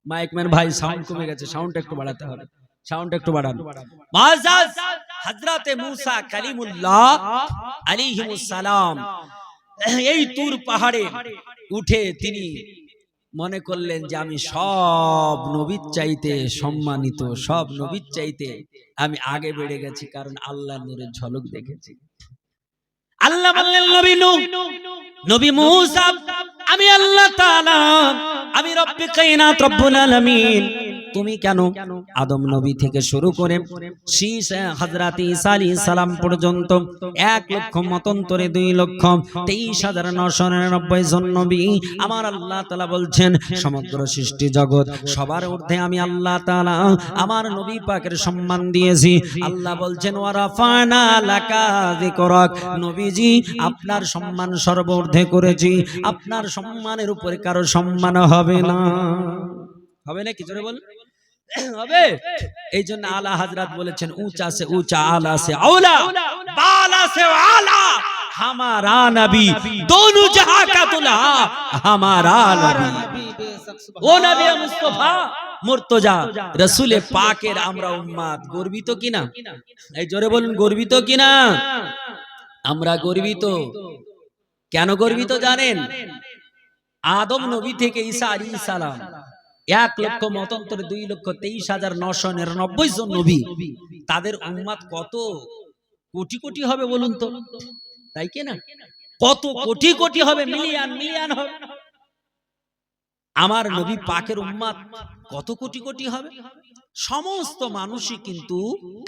মাইকম্যান ভাই সাউন্ড কমে গেছে, সাউন্ড একটু বাড়াতে হবে, সাউন্ড একটু বাড়ান। মুআজ্জাজ হযরতে মূসা কালিমুল্লাহ আলাইহিস সালাম এই তুর পাহাড়ে উঠে তিনি মনে করলেন যে আমি সব নবীর চাইতে সম্মানিত, সব নবীর চাইতে আমি আগে বেড়ে গেছি, কারণ আল্লাহ নূরের ঝলক দেখেছি। আল্লাহ বললেন নবী নূহ, নবী মূসা, আমি আল্লাহ তাআলা, আমি রব্বে কায়নাত রব্বুল আলামিন। তুমি কেন আদম নবী থেকে শুরু করে শীষ হযরত ঈসা আলাইহিস সালাম পর্যন্ত 1 লক্ষ মতান্তরে 2,23,999 জন নবী আমার আল্লাহ তাআলা বলছেন সমগ্র সৃষ্টি জগৎ সবার ঊর্ধ্বে আমি আল্লাহ তাআলা আমার নবী পাকের সম্মান দিয়েছি। আল্লাহ বলছেন ওয়া রাফা'না লাকা যিকরাক, নবীজি আপনার সম্মান সর্বঊর্ধ্বে করেছি, আপনার সম্মানের উপরে কারো সম্মান হবে না। হবে না কি জোরে বল হবে। এই জন্য আলা হযরত বলেছেন উঁচা সে উঁচা, আলা সে আওলা, বালা সে আলা, हमारा नबी दोनों जहां का दुल्हा हमारा नबी। ও নবী মুস্তাফা মুর্তজা রাসূলে পাকের আমরা উম্মত, গর্বিত কিনা? এই জোরে বলুন গর্বিত কিনা? আমরা গর্বিত। কেন গর্বিত জানেন? আদম নবী থেকে ঈসা আলাইহিস সালাম 1 লক্ষ মতান্তরে 2,23,999 জন নবী, তাদের উম্মত কত কোটি কোটি হবে বলুন তো, তাই কি না? কত কোটি কোটি হবে, মিলিয়ন মিলিয়ন হবে। আমার নবী পাকের উম্মত কত কোটি কোটি হবে। সমস্ত মানুষই কিন্তু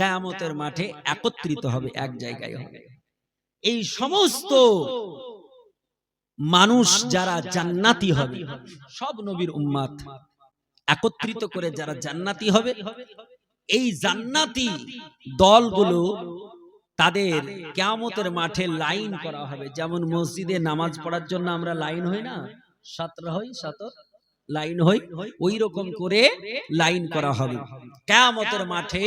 কিয়ামতের মাঠে একত্রিত হবে, এক জায়গায় হবে। এই সমস্ত মানুষ যারা জান্নাতি হবে, সব নবীর উম্মত একত্রিত করে যারা জান্নাতি হবে, এই জান্নাতি দলগুলো তাদের কিয়ামতের মাঠে লাইন করা হবে। যেমন মসজিদে নামাজ পড়ার জন্য আমরা লাইন হই না, 7 হই 7 লাইন হই, ওই রকম করে লাইন করা হবে। কিয়ামতের মাঠে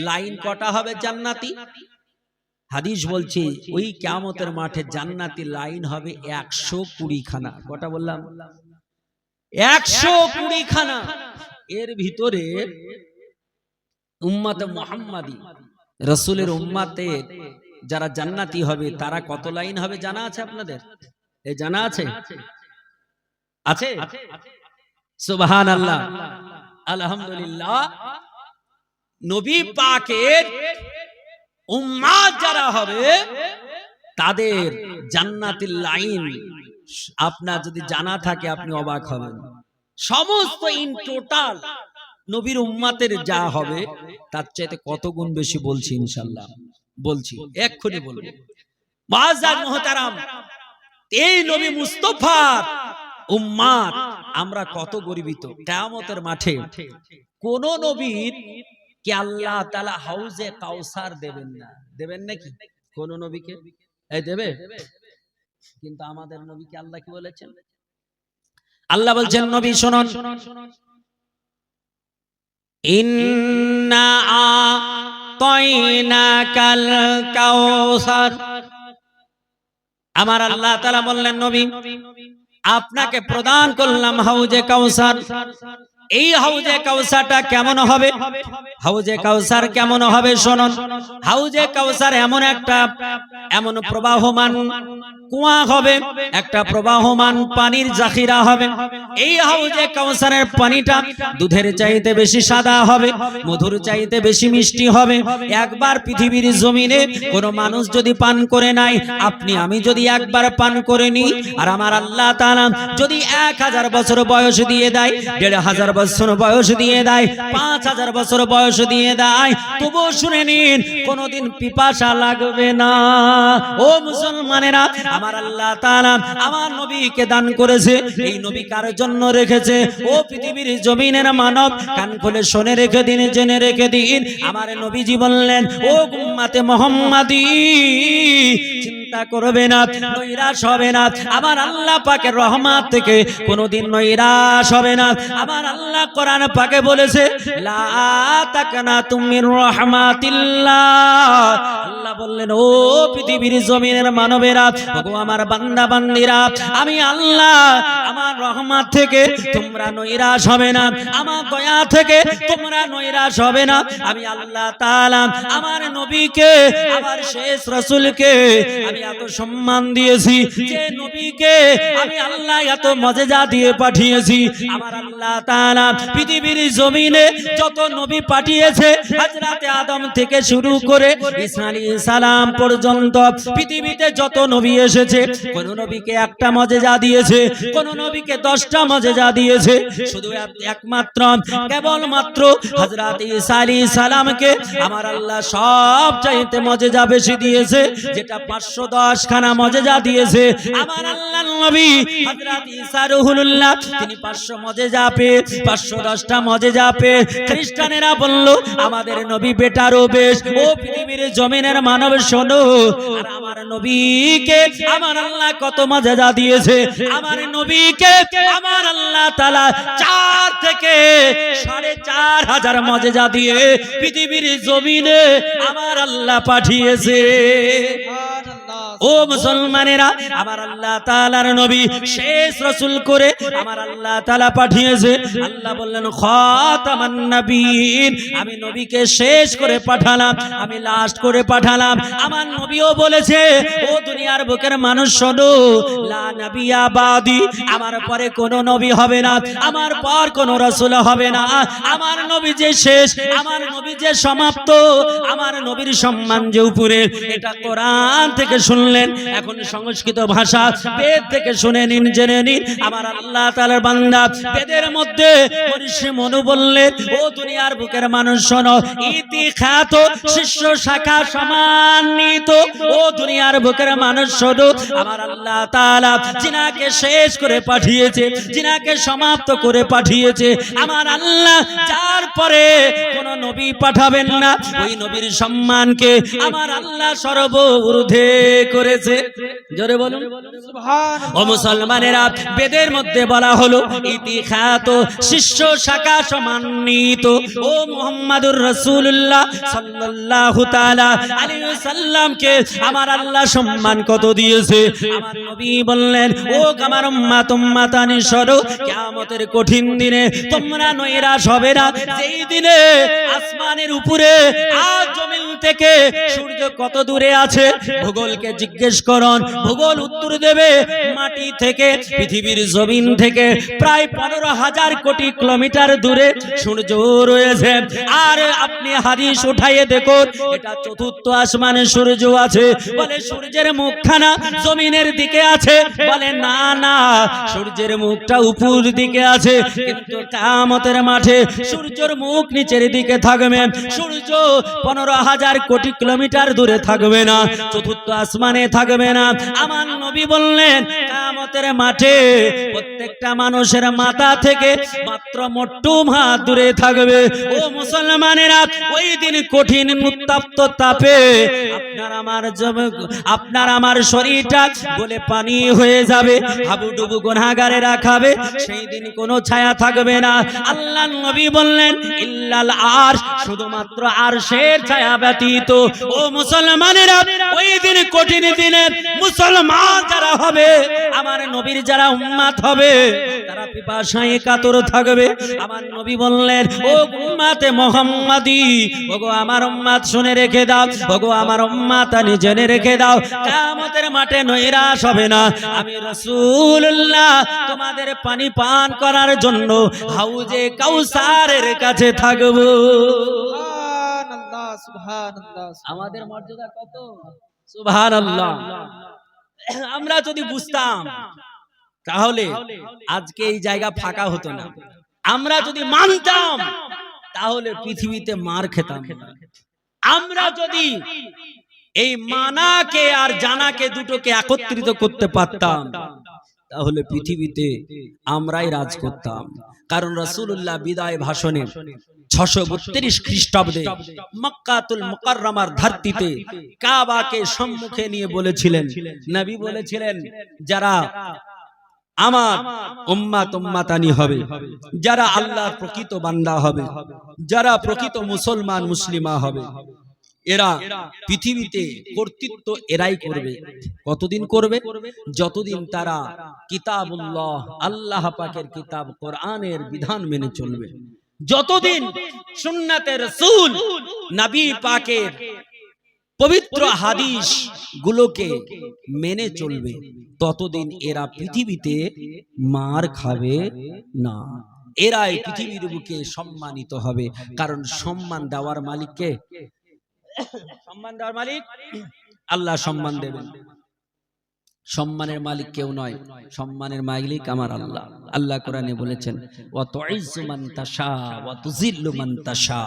লাইন কটা হবে জান্নাতি? হাদিস বলছে ওই কিয়ামতের মাঠে জান্নাতি লাইন হবে 120 খানা। কটা বললাম? 120 খানা। এর ভিতরে উম্মতে মুহাম্মাদি রাসূলের উম্মতে যারা জান্নাতি হবে তারা কত লাইন হবে জানা আছে আপনাদের? এই জানা আছে? আছে? সুবহানাল্লাহ, আলহামদুলিল্লাহ। নবী পাকের উম্মত যারা হবে তাদের জান্নাতের লাইন আপনার যদি জানা থাকে আপনি অবাক হবেন। সমস্ত ইন টোটাল নবীর উম্মতের যা হবে তার চাইতে কত গুণ বেশি বলছি ইনশাআল্লাহ, বলছি এক্ষুনি বলবো। মুআজ্জাজ মুহতারাম, এই নবী মুস্তাফার উম্মত আমরা কত গর্বিত। কিয়ামতের মাঠে কোন নবীর কি আল্লাহ তাআলা হাউজে কাউসার দেবেন না? দেবেন নাকি কোন নবীকে? এই দেবে। কিন্তু আমাদের নবীকে আল্লাহ কি বলেছেন? আল্লাহ বলছেন নবী শুনুন, ইন্না আতাইনাকাল কাউসার। আমার আল্লাহ তাআলা বললেন নবী আপনাকে প্রদান করলাম হাউজে কাউসার। এই হাউজে কাউসারটা কেমন হবে? হাউজে কাউসার কেমন হবে শুনুন। হাউজে কাউসার এমন প্রবাহমান কুয়া হবে, একটা প্রবাহমান পানির জাখিরা হবে। এই হাউজে কাউসারের পানিটা দুধের চাইতে বেশি সাদা হবে, মধুর চাইতে বেশি মিষ্টি হবে। একবার পৃথিবীর জমিনে কোনো মানুষ যদি পান করে নাই, আপনি আমি যদি একবার পান করে নিই, আর আমার আল্লাহ তাআলা যদি 1000 বছর বয়স দিয়ে দেয়, 1500 বছর বয়স দিয়ে দেয়, 5000 বছর বয়স দিয়ে দেয়, তবুও শুনে নিন কোনোদিন পিপাসা লাগবে না। ও মুসলমানেরা, আমার আল্লাহ তাআলা আমার নবীকে দান করেছে। এই নবী কার জন্য রেখেছে? ও পৃথিবীর জমিনের মানব, কান খুলে শুনে রেখে দিন, জেনে রেখে দিন। আমার নবীজি বললেন ও উম্মতে মুহাম্মাদি চিন্তা করবে না, নৈরাশ হবে না। আমার আল্লাহ পাকের রহমত থেকে কোনোদিন নৈরাশ হবে না। আমার আল্লাহ কোরআন পাকে বলেছে লা তাকনাতুম মির রাহমাতিল্লাহ। আল্লাহ বললেন ও পৃথিবীর জমিনের মানবেরা, ওগো আমার বান্দা বান্দিরা, আমি আল্লাহ আমার রহমত থেকে তোমরা নৈরাশ হবে না, আমার দয়া থেকে তোমরা নৈরাশ হবে না। আমি আল্লাহ তাআলা আমার নবীকে, আমার শেষ রাসূলকে আমি এত সম্মান দিয়েছি, যে নবীকে আমি আল্লাহ এত মজেজা দিয়ে পাঠিয়েছি। আমার আল্লাহ তাআলা পৃথিবীর জমিনে যত নবী পাঠিয়েছে, হযরতে আদম থেকে শুরু করে ঈসা আলাইহিস সালাম পর্যন্ত পৃথিবীতে যত নবী এসেছে, কোন নবীকে একটা মজেজা দিয়েছে, কোন নবীকে 10টা মজেজা দিয়েছে। শুধু একমাত্র কেবলমাত্র হযরতে ঈসা আলাইহিস সালামকে আমার আল্লাহ সব চাইতে মজেজা বেশি দিয়েছে, যেটা 510 খানা মজেজা দিয়েছে। আমার আল্লাহর নবী হযরত ঈসা রুহুল্লাহ, তিনি 500 মজেজা পেয়ে 510টা মজেজা পেয়ে খ্রিস্টানেরা বলল আমাদের নবী বেটারও বেশ। ও পৃথিবীর জমিনের মানব শোনো, আর আমার নবীকে আমার আল্লাহ কত মজেজা দিয়েছে। আমার নবীকে আমার আল্লাহ তাআলা 4 থেকে 4500 মজেজা দিয়ে পৃথিবীর জমিনে আমার আল্লাহ পাঠিয়েছে। ও মুসলমানেরা, আমার আল্লাহ তাআলার নবী শেষ রাসূল করে আমার আল্লাহ তাআলা পাঠিয়েছে। আল্লাহ বললেন খাতামান নবীন, আমি নবীকে শেষ করে পাঠালাম, আমি লাস্ট করে পাঠালাম। আমার নবীও বলেছে ও দুনিয়ার বুকের মানুষ শোনো, লা নবিয়া বাদি, আমার পরে কোনো নবী হবে না, আমার পর কোনো রাসূল হবে না। আমার নবী যে শেষ, আমার নবী যে সমাপ্ত, আমার নবীর সম্মান যে উপরে, এটা কোরআন থেকে শুনলেন। এখন সংস্কৃত ভাষা বেদ থেকে শুনে নিন, জেনে নিন। আমার আল্লাহ তাআলার বান্দা বেদের মধ্যে ঋষি মনু বললেন ও দুনিয়ার বুকের মানুষ শোনো, ইতি খ্যাত শিষ্য শাখা সম্মানিত, ও দুনিয়ার বুকের মানুষ শোনো, আমার আল্লাহ তাআলা জিনাকে শেষ করে পাঠিয়েছে, জিনাকে সমাপ্ত করে পাঠিয়েছে। আমার আল্লাহ যার পরে কোন নবী পাঠাবেন না, ওই নবীর সম্মানকে আমার আল্লাহ সর্বঊর্ধ্বে করেছে। জোরে বলুন সুবহানাল্লাহ। ও মুসলমানেরা, বেদের মধ্যে বলা হলো ইতি খ্যাত শিষ্য শাখা সম্মানিত, ও মুহাম্মাদুর রাসূলুল্লাহ সাল্লাল্লাহু তাআলা আলাইহি ওয়াসাল্লামকে আমার আল্লাহ সম্মান কত দিয়েছে। আমার নবী বললেন ও আমার উম্মত উম্মাতানি সরো, কিয়ামতের কঠিন দিনে তোমরা নৈরাশ হবে না। যেই দিনে আসমানের উপরে আর জমিন থেকে সূর্য কত দূরে আছে, ভূগোলকে জিজ্ঞেস করুন, ভূগোল উত্তর দেবে মাটি থেকে, পৃথিবীর জমিন থেকে প্রায় 15,000 কোটি কিলোমিটার দূরে সূর্য রয়েছে। আর আপনি হাদিস উঠাইয়ে দেখুন, এটা চতুর্থ আসমানে সূর্য আছে। বলে সূর্যের মুখখানা জমিনের দিকে আছে, বলে না না, সূর্যের মুখটা উপর দিকে আছে। কিন্তু কিয়ামতের মাঠে সূর্যের মুখ নিচের দিকে থাকবে, সূর্য 15,000 কোটি কিলোমিটার দূরে থাকবে না, চতুর্থ আসমানে থাকবে না। আমার নবী বললেন কিয়ামতের মাঠে প্রত্যেকটা মানুষের মাথা থেকে মাত্র মোট্টু হাত দূরে থাকবে। ও মুসলমানেরা, ওই দিন কঠিন উত্তপ্ত তাপে আপনার আমার শরীরটা গলে পানি হয়ে যাবে, হাবুডুবু গুনাহগারেরা খাবে। সেই দিন কোনো ছায়া থাকবে না। আল্লাহ নবী বললেন ইল্লাল আরশ, শুধুমাত্র আরশের ছায়া ব্যতীত। ও মুসলমানেরা, ওই দিন কঠিন দিনে মুসলমান যারা হবে, আমার নবীর যারা উম্মত হবে, তারা পিপাসায় কাতর থাকবে। আমার নবী বললেন ও উম্মতে মুহাম্মাদি, ওগো আমার উম্মত শুনে রেখে দাও, ওগো আমার উম্মত আনি জেনে রেখে দাও, কিয়ামতের মাঠে নৈরাশ হবে না। আমি রাসূলুল্লাহ তোমাদের পানি পান করার জন্য হাউজে কাউসারের কাছে থাকব। সুবহানাল্লাহ সুবহানাল্লাহ। আমাদের মর্যাদা কত! সুবহানাল্লাহ। আমরা যদি বুঝতাম তাহলে আজকে এই জায়গা ফাঁকা হতো না। আমরা যদি মানতাম তাহলে পৃথিবীতে মার খেতাম। আমরা যদি এই মানাকে আর জানাকে দুটোকে একত্রিত করতে পারতাম, তাহলে পৃথিবীতে আমরাই রাজ করতাম। কারণ রাসূলুল্লাহ বিদায় ভাষণে 632 খ্রিস্টাব্দে মক্কাতুল মুকাররমার ধরতিতে কাবাকে সম্মুখে নিয়ে বলেছিলেন, নবী বলেছিলেন যারা আমার উম্মত উম্মাতানি হবে, যারা আল্লাহর প্রকৃত বান্দা হবে, যারা প্রকৃত মুসলমান মুসলিমা হবে, এরা পৃথিবীতে কর্তৃত্ব এরাই করবে। কতদিন করবে? যতদিন তারা কিতাবুল্লাহ, আল্লাহ পাকের কিতাব কোরআনের বিধান মেনে চলবে, যতদিন সুন্নাতে রাসূল নবী পাকের পবিত্র হাদিস গুলোকে মেনে চলবে, ততদিন এরা পৃথিবীতে মার খাবে না। এরাই পৃথিবীর বুকে সম্মানিত হবে। কারণ সম্মান দেওয়ার মালিককে, সম্মান দেওয়ার মালিক আল্লাহ সম্মান দেবেন। সম্মানের মালিক কেউ নয়, সম্মানের মালিক আমার আল্লাহ। আল্লাহ কোরআনে বলেছেন, ওয়া তুইজ্জু মান তাশা ওয়া তুযিল্লু মান তাশা।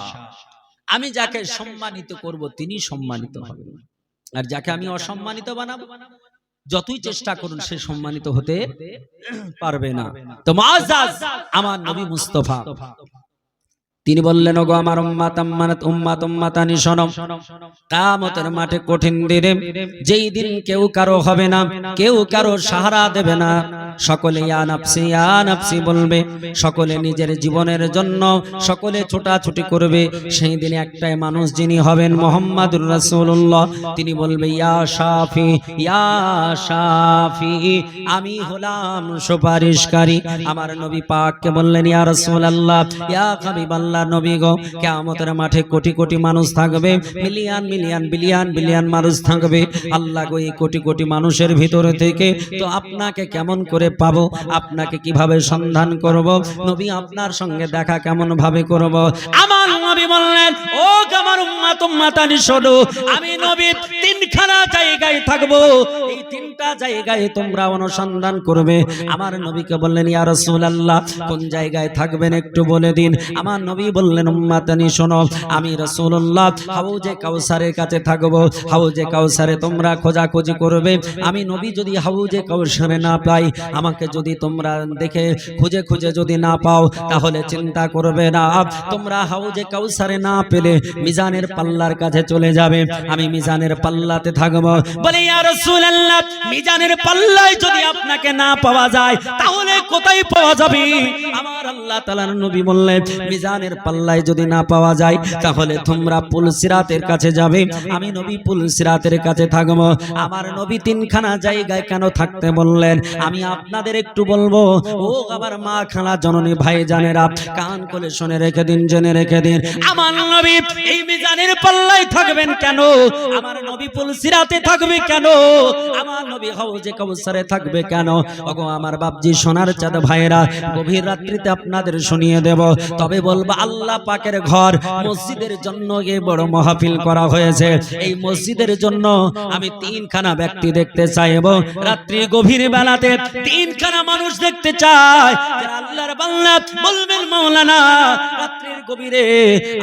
আমি যাকে সম্মানিত করব তিনি সম্মানিত হবেন, আর যাকে আমি অসম্মানিত বানাবো যতই চেষ্টা করুন সে সম্মানিত হতে পারবে না। তো মুআজ্জাজ আমার নবী মুস্তাফা তিনি বললেন, ওগো আমার উম্মাতানি শোনো, কিয়ামতের মাঠে কঠিন দিনে, যেই দিন কেউ কারো হবে না, কেউ কারো সাহারা দেবে না, সকলে ইয়া নাফসি বলবে, সকলে নিজের জীবনের জন্য সকলে ছোটাছুটি করবে। সেই দিনে একটাই মানুষ যিনি হবেন মুহাম্মাদুর রাসূলুল্লাহ, তিনি বলবে, ইয়া শাফি, আমি হলাম সুপারিশকারী। আমার নবী পাককে বললেন, ইয়া রাসূলুল্লাহ, ইয়া হাবিবাল্লাহ, নবী গো, কিয়ামতের মাঠে কোটি কোটি মানুষ থাকবে, মিলিয়ন মিলিয়ন বিলিয়ন বিলিয়ন মানুষ থাকবে। আল্লাহ গো, এই কোটি কোটি মানুষের ভিতরে থেকে তো আপনাকে কেমন করে পাবো, আপনাকে কিভাবে সন্ধান করব, নবী আপনার সঙ্গে দেখা কেমন ভাবে করব? আমার নবী বললেন, ও আমার উম্মাতানি শোনো, আমি নবী তিনখানা জায়গায় থাকবো, এই তিনটা জায়গায় তোমরা অনুসন্ধান করবে। আমার নবীকে বললেন, ইয়া রাসূলুল্লাহ, কোন জায়গায় থাকবেন একটু বলে দিন। আমার নবী বললেন, উম্মাতানি শোনো, আমি রাসূলুল্লাহ হাউজে কাউসারের কাছে থাকবো। হাউজে কাউসারে তোমরা খোঁজাখুঁজি করবে। আমি নবী যদি হাউজে কাউসারে না পাই, আমাকে যদি তোমরা দেখে খুঁজে খুঁজে যদি না পাও, তাহলে চিন্তা করবে না, তোমরা হাউজে কাউসারে না পেলে মিজানের পাল্লার কাছে চলে যাবে, আমি মিজানের পাল্লাতে থাকবো। বলে, ইয়া রাসূলুল্লাহ, মিজানের পাল্লায় যদি আপনাকে না পাওয়া যায়, তাহলে কোথায় পাওয়া যাবে? আমার আল্লাহ তাআলার নবী বললেন, মিজানের পাল্লায় যদি না পাওয়া যায়, তাহলে তোমরা পুলসিরাতের কাছে যাবে, আমি নবী পুলসিরাতের কাছে থাকবো। আমার নবী তিনখানা জায়গায় কেন থাকতে বললেন, আমি আপনাদের একটু বলবো। ও আমার মা, খালা, জননী, ভাই জানেরা, কান করে শুনে রেখে দিন, জেনে রেখে দিন। আমার নবী এই মিজানের পাল্লায় থাকবেন কেন? আমার নবী পুলসিরাতে থাকবে কেন? আমার নবী হাউজে কাউসারে থাকবে কেন? ওগো আমার বাপজি, সোনার চাঁদ ভাইরা, গভীর রাত্রিতে আপনাদের শুনিয়ে দেব। তবে বলবো, আল্লাহ পাকের ঘর মসজিদের জন্য এই বড় মাহফিল করা হয়েছে। এই মসজিদের জন্য আমি তিনখানা ব্যক্তি দেখতে চাইবো। রাত্রি গভীর বেলাতে তিনখানা মানুষ দেখতে চাই, যারা আল্লাহর বান্দা বলবেন, মাওলানা রাত্রির গভীরে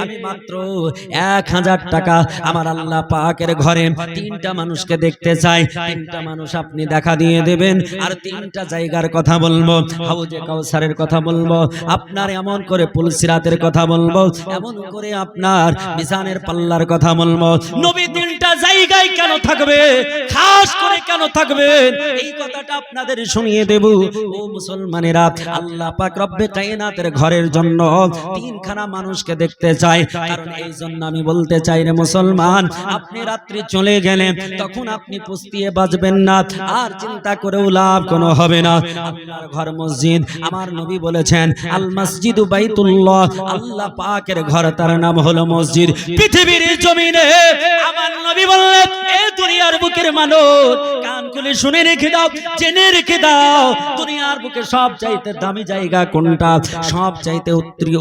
আমি মাত্র 1000 টাকা আমার আল্লাহ পাকের ঘরে তিনটা মানুষকে দেখতে চাই। তিনটা মানুষ আপনি দেখা দিয়ে দেবেন। আর তিনটা জায়গার কথা বলবো, হাউজে কাউসারের কথা বলবো, আপনার এমন করে পুলসিরাতের কথা বলবো, এমন করে আপনার মিজানের পাল্লার কথা বলবো। নবী তিনটা জায়গায় কেন থাকবে, খাস করে কেন থাকবেন, এই কথাটা আপনাদের শুনিয়ে দেব। ও মুসলমানেরা, আল্লাহ পাক রব্বে কায়নাতের ঘরের জন্য তিনখানা মানুষকে দেখতে চাই। কারণ এই জন্য আমি বলতে চাই, রে মুসলমান, আপনি রাত্রি চলে গেলে তখন আপনি পুস্তিয়ে বাজবেন না, আর চিন্তা করেও লাভ কোনো হবে না। আল্লাহর ঘর মসজিদ, আমার নবী বলেছেন, আল মসজিদু বাইতুল্লাহ, আল্লাহ পাকের ঘর, তার নাম হলো মসজিদ। পৃথিবীর জমিনে আমার নবী বললেন, এই দুনিয়ার বুকের মানুষ, কান খুলে শুনে রেখে দাও, জেনে রেখে দাও, দুনিয়ার বুকে সব চাইতে দামি জায়গা কোনটা, সব চাইতে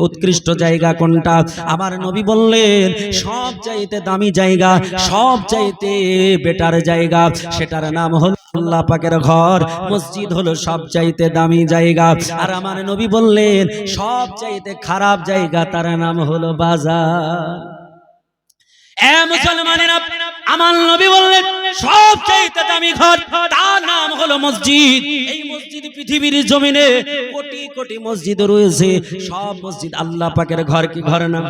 উৎকৃষ্ট জায়গা কোনটা? আমার নবী বললেন, সব চাইতে দামি জায়গা, সব চাইতে বেটার জায়গা, সেটার নাম হলো আল্লাহ পাকের ঘর। মসজিদ হলো সব চাইতে দামি জায়গা। আর আমার নবী বললেন, সব চাইতে খারাপ জায়গা, তার নাম হলো বাজার। এ মুসলমানেরা, আমার নবী বললেন, সব চাইতে দামি ঘর, তার নাম হলো মসজিদ। এই মসজিদ পৃথিবীর জমিনে কোটি কোটি মসজিদ রয়েছে, সব মসজিদ আল্লাহ পাকের ঘর। কি ঘর নাম?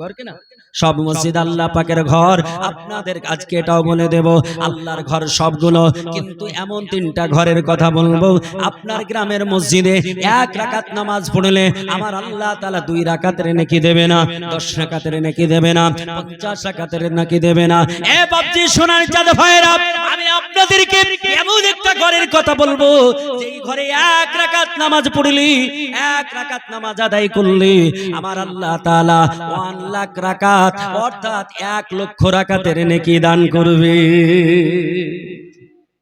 ঘর কিনা? সব মসজিদ আল্লাহ পাকের ঘর। আপনাদের আজকে এটাও বলে দেব, আল্লাহর ঘর সবগুলো, কিন্তু এমন তিনটা ঘরের কথা বলবো। আপনার গ্রামের মসজিদে 1 রাকাত নামাজ পড়লে আমার আল্লাহ তাআলা 2 রাকাতের নেকি দেবে না, 10 রাকাতের নেকি দেবে না, 50 রাকাতের নেকি দেবে না। এ বাপজি, সোনার চাঁদ ভাইরা, আমি আপনাদেরকে এমন একটা ঘরের কথা বলবো, যেই ঘরে 1 রাকাত নামাজ পড়লি, 1 রাকাত নামাজ আদায় করলি, আমার আল্লাহ তাআলা 1 লাখ রাকাত রাকাত, অর্থাৎ 1 লক্ষ রাকাতের নেকি দান করবে।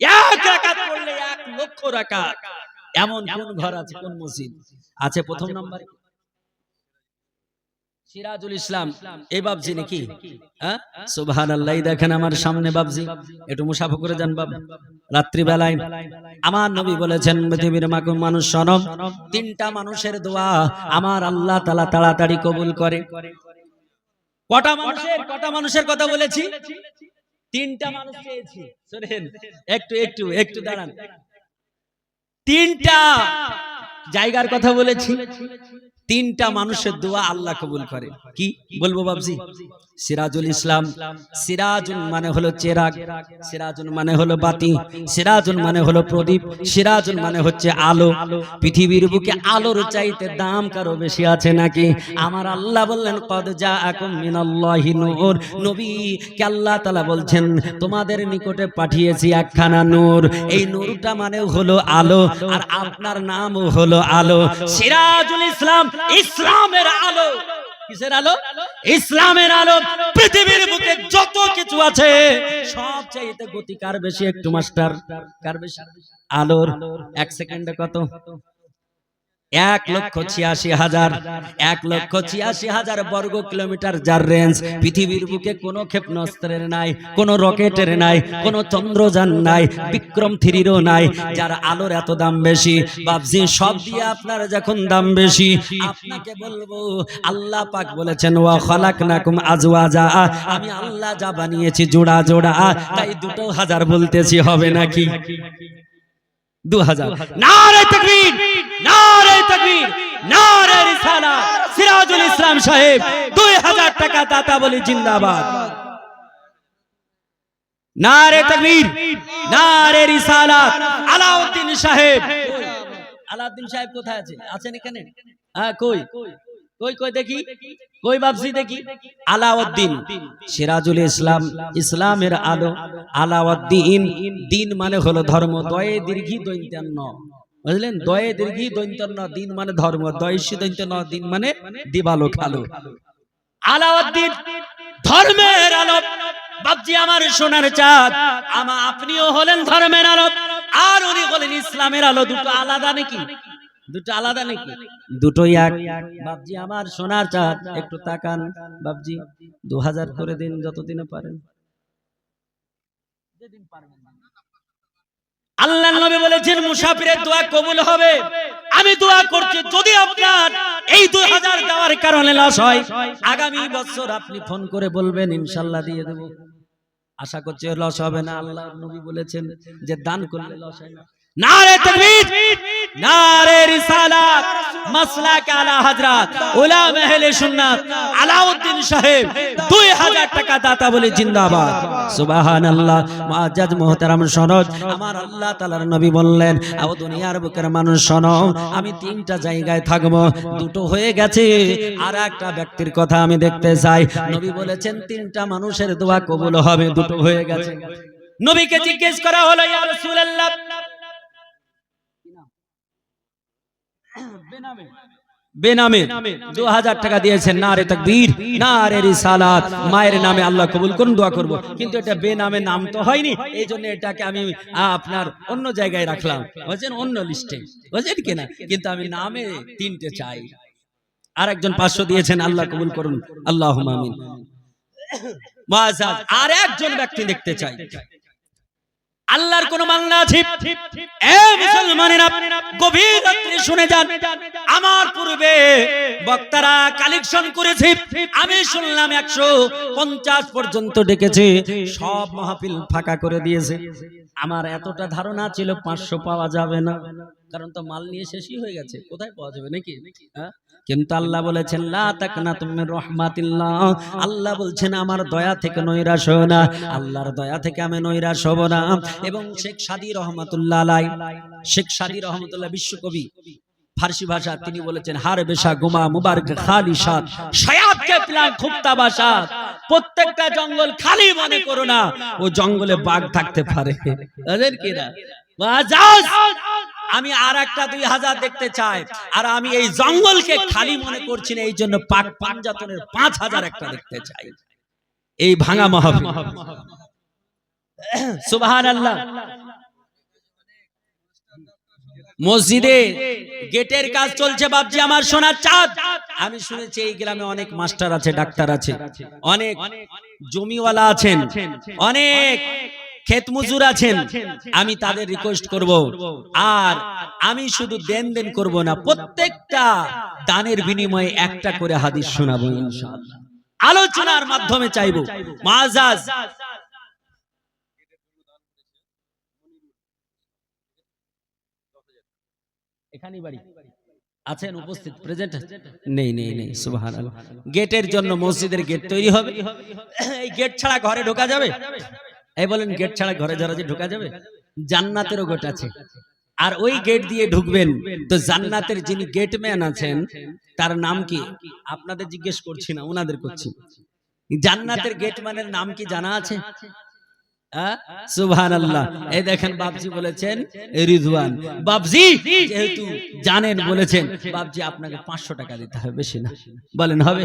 1 রাকাত পড়লে 1 লক্ষ রাকাত। এমন কোন ঘর আছে, কোন মসজিদ আছে? প্রথম নম্বরে সিরাজুল ইসলাম, এই বাবজি নাকি? হ্যাঁ, সুবহানাল্লাহ। দেখেন আমার সামনে বাবজি, একটু মুসাফা করে যান বাবা। রাত্রি বেলায় আমার নবী বলেছেন, পৃথিবীর মানুষ শোনো, 3টা মানুষের দোয়া আমার আল্লাহ তাআলা তাড়াতাড়ি কবুল করে। কটা মানুষের কথা বলেছি? 3টা মানুষ চেয়েছি। শুনেন, একটু দাঁড়ান। 3টা জায়গার কথা বলেছি। 3টা মানুষের দোয়া আল্লাহ কবুল করে। কি বলবো বাবজি? সিরাজুল ইসলাম, সিরাজুন মানে হলো চেরাগ, সিরাজুন মানে হলো বাতি, সিরাজুন মানে হলো প্রদীপ, সিরাজুন মানে হচ্ছে আলো। পৃথিবীর বুকে আলোর চাইতে দাম কারো বেশি আছে নাকি? আমার আল্লাহ বললেন, কদ জাআকুম মিনাল্লাহি নূর। নবী কে আল্লাহ তাআলা বলছেন, তোমাদের নিকটে পাঠিয়েছি একখানা নূর। এই নূরটা মানে হলো আলো, আর আপনার নামও হলো আলো। সিরাজুল ইসলাম, ইসলামের আলো। কিসের আলো? ইসলামের আলো। পৃথিবীর বুকে যত কিছু আছে সব চাইতে গতি কার বেশি? একটু মাস্টার, কার বেশি? আলোর। 1 সেকেন্ডে কত? 1,86,000। 1,86,000 বর্গ কিলোমিটার যার রেঞ্জ। পৃথিবীর বুকে কোনো ক্ষেপণাস্ত্রের নাই, কোনো রকেটের নাই, কোনো চন্দ্রযান নাই, বিক্রম 3-ও নাই, যার আলোর এত দাম বেশি। বাবজি, সব দিয়ে আপনার যখন দাম বেশি, আপনাকে বলবো, আল্লাহ পাক বলেছেন, ওয়া খালাকনাকুম আজওয়াজা, আমি আল্লাহ যা বানিয়েছি জোড়া জোড়া, তাই 2,000 বলতেছি, হবে নাকি? 2000। নারে তাকবীর, নারে তাকবীর, নারে রিসালাত। সিরাজুল ইসলাম সাহেব 2000 টাকা দাতা বলি জিন্দাবাদ। নারে তাকবীর, নারে রিসালাত। আলাউদ্দিন সাহেব, আলাউদ্দিন সাহেব কোথায় আছে? আছেন এখানে? হ্যাঁ, কই দেখি, কই বাবজি দেখি? আলাউদ্দিন, সিরাজুল ইসলাম, ইসলামের আলো। আলাউদ্দিন, দিন মানে হলো ধর্ম, দয়ে দীর্ঘি দৈন্তান্ন, বুঝলেন? দয়ে দীর্ঘি দৈন্তান্ন, দিন মানে ধর্ম, দয়সী দৈন্তান্ন, দিন মানে দিবালোক আলো। আলাউদ্দিন ধর্মের আলো। বাবজি আমার সোনার চাঁদ, আপনিও হলেন ধর্মের আলো, আর উনি হলেন ইসলামের আলো। দুটো আলাদা নাকি? দুটো আলাদা নাকি? দুটোই এক। বাবজি আমার সোনার চাঁদ, একটু তাকান বাবজি। 2000 করে দিন, যতদিনে পারেন। আল্লাহর নবী বলেছেন, মুসাফিরের দোয়া কবুল হবে। আমি দোয়া করছি, যদি আপনার এই 2000 দেওয়ার কারণে লস হয়, আগামী বছর আপনি ফোন করে বলবেন, ইনশাআল্লাহ দিয়ে দেব। আশা করছি লস হবে না। আল্লাহর নবী বলেছেন যে দান করলে লস হয় না। নারে তাকবীর, নারে রিসালাত। মাসলাক আলা হযরত উলামা আহলে সুন্নাত আলাউদ্দিন সাহেব 2000 টাকা দাতা বলে জিন্দাবাদ। সুবহানাল্লাহ। মুআজ্জাজ মুহতারাম শোনো, আমার আল্লাহ তাআলার নবী বললেন, ও দুনিয়ার বুকের মানুষ শোনো, আমি 3টা জায়গায় থাকবো, 2টো হয়ে গেছে, আর একটা ব্যক্তির কথা আমি দেখতে চাই। নবী বলেছেন 3টা মানুষের দোয়া কবুল হবে, 2টো হয়ে গেছে। নবীকে জিজ্ঞেস করা হলো, ইয়া রাসূলুল্লাহ, বেনামে 2000 টাকা দিয়েছেন, নারে তাকবীর, নারে রিসালাত। মায়ের নামে আল্লাহ কবুল করুন, দোয়া করব। কিন্তু এটা বেনামে নাম তো হয়নি, এই জন্য এটাকে আমি আপনার অন্য জায়গায় রাখলাম, বুঝছেন, অন্য লিস্টে, বুঝছেন কিনা? কিন্তু আমি নামে 3টে চাই। আর একজন 500 দিয়েছেন, আল্লাহ কবুল করুন, আল্লাহুম্মা আমিন। মুআজ্জাজ, আর একজন ব্যক্তি দেখতে চাই। আল্লাহর কোন বান্দা আছে? এ মুসলমানেরা, গভীর রাত্রে শুনে যান। আমার পূর্বে বক্তারা কালেকশন করেছে, আমি শুনলাম 150 পর্যন্ত ডেকেছে, সব মাহফিল ফাঁকা করে দিয়েছে। আমার এতটা ধারণা ছিল 500 পাওয়া যাবে না, কারণ তো মাল নিয়ে শেষই হয়ে গেছে, কোথায় পাওয়া যাবে নাকি? হ্যাঁ, কিন্তু আল্লাহ বলেছেন, লা তাকনাতুম মির রাহমাতিল্লাহ। আল্লাহ বলছেন, আমার দয়া থেকে নৈরাশ হও না। আল্লাহর দয়া থেকে আমি নৈরাশ হব না। এবং শেখ সাদী রহমাতুল্লাহ আলাইহি, শেখ সাদী রহমাতুল্লাহ বিশ্বকবি, ফারসি ভাষা, তিনি বলেছেন, হার বেশা গুমা মুবারক খালিশাত, শায়াতকে প্লান খুবতা বাসাত। প্রত্যেকটা জঙ্গল খালি মনে করো না, ও জঙ্গলে বাঘ থাকতে পারে, বুঝলেন কি না? আমি আর একটা 2000 দেখতে চাই, আর আমি এই জঙ্গলকে খালি মনে করছি না, এই জন্য পাক পাঞ্জাতনের 5000 একটা দেখতে চাই এই ভাঙা মাহফিল। সুবহানাল্লাহ। মসজিদে গেটের কাজ চলছে বাপজি আমার সোনার চাঁদ। আমি শুনেছি এই গ্রামে অনেক মাস্টার আছে, ডাক্তার আছে, অনেক জমিওয়ালা আছেন, অনেক ক্ষেত মজুর আছেন। আমি তাদের রিকোয়েস্ট করব, আর আমি শুধু দেন করব না, প্রত্যেকটা দানের বিনিময়ে একটা করে হাদিস শোনাবো ইনশাআল্লাহ, আলোচনার মাধ্যমে চাইবো। মুআজ্জাজ এখানেই বাড়ি আছেন, উপস্থিত প্রেজেন্ট নেই। সুবহানাল্লাহ। গেটের জন্য মসজিদের গেট তৈরি হবে। এই গেট ছাড়া ঘরে ঢোকা যাবে? এই বলেন, গেট ছাড়া ঘরে যারা ঢোকা যাবে? জান্নাতেরও গেট আছে, আর ওই গেট দিয়ে ঢুকবেন তো জান্নাতের যিনি গেটম্যান আছেন তার নাম কি? আপনাদের জিজ্ঞেস করছি না, ওনাদের করছি। জান্নাতের গেটম্যানের নাম কি জানা আছে? সুবহানাল্লাহ। এই দেখেন বাপজি বলেছেন রিজওয়ান। বাপজি যেহেতু জানেন বলেছেন, বাপজি আপনাকে 500 টাকা দিতে হবে, বেশি না। বলেন হবে?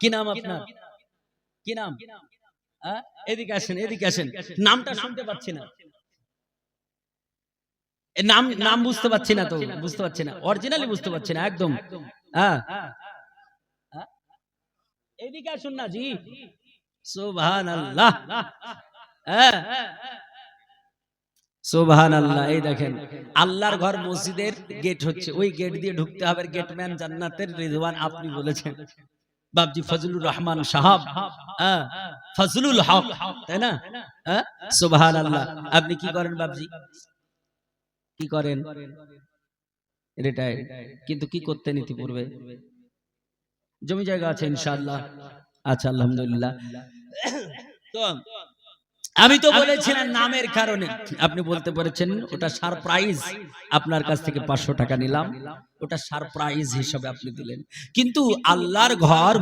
কি নাম আপনার? কি নাম? এদিকে আসেন। নামটা শুনতে পাচ্ছি না, নাম বুঝতে পাচ্ছি না, তো বুঝতে পাচ্ছি না, অরিজিনালি বুঝতে পাচ্ছি না একদম। এদিকে আসুন না জি। সুবহানাল্লাহ। সুবহানাল্লাহ। এই দেখেন আল্লাহর ঘর মসজিদের গেট হচ্ছে, ওই গেট দিয়ে ঢুকতে হবে। গেটম্যান জান্নাতের রিজওয়ান আপনি বলেছেন বাপজি ফজলুর রহমান সাহাব, ফজলুল হক, তাই না? সুবহানাল্লাহ। আপনি কি করেন বাপজি? কি করেন? রিটায়ার্ড। কিন্তু কি করতেন ইতিপূর্বে? জমি জায়গা আছে ইনশাআল্লাহ? আচ্ছা, আলহামদুলিল্লাহ। তো আমি তো বলেছিলাম নামের কারণে, আপনি বলতে পেরেছেন ওটা সারপ্রাইজ, আপনার কাছ থেকে 500 টাকা নিলাম, ওটা সারপ্রাইজ হিসাবে আপনি দিলেন। কিন্তু আল্লাহর ঘর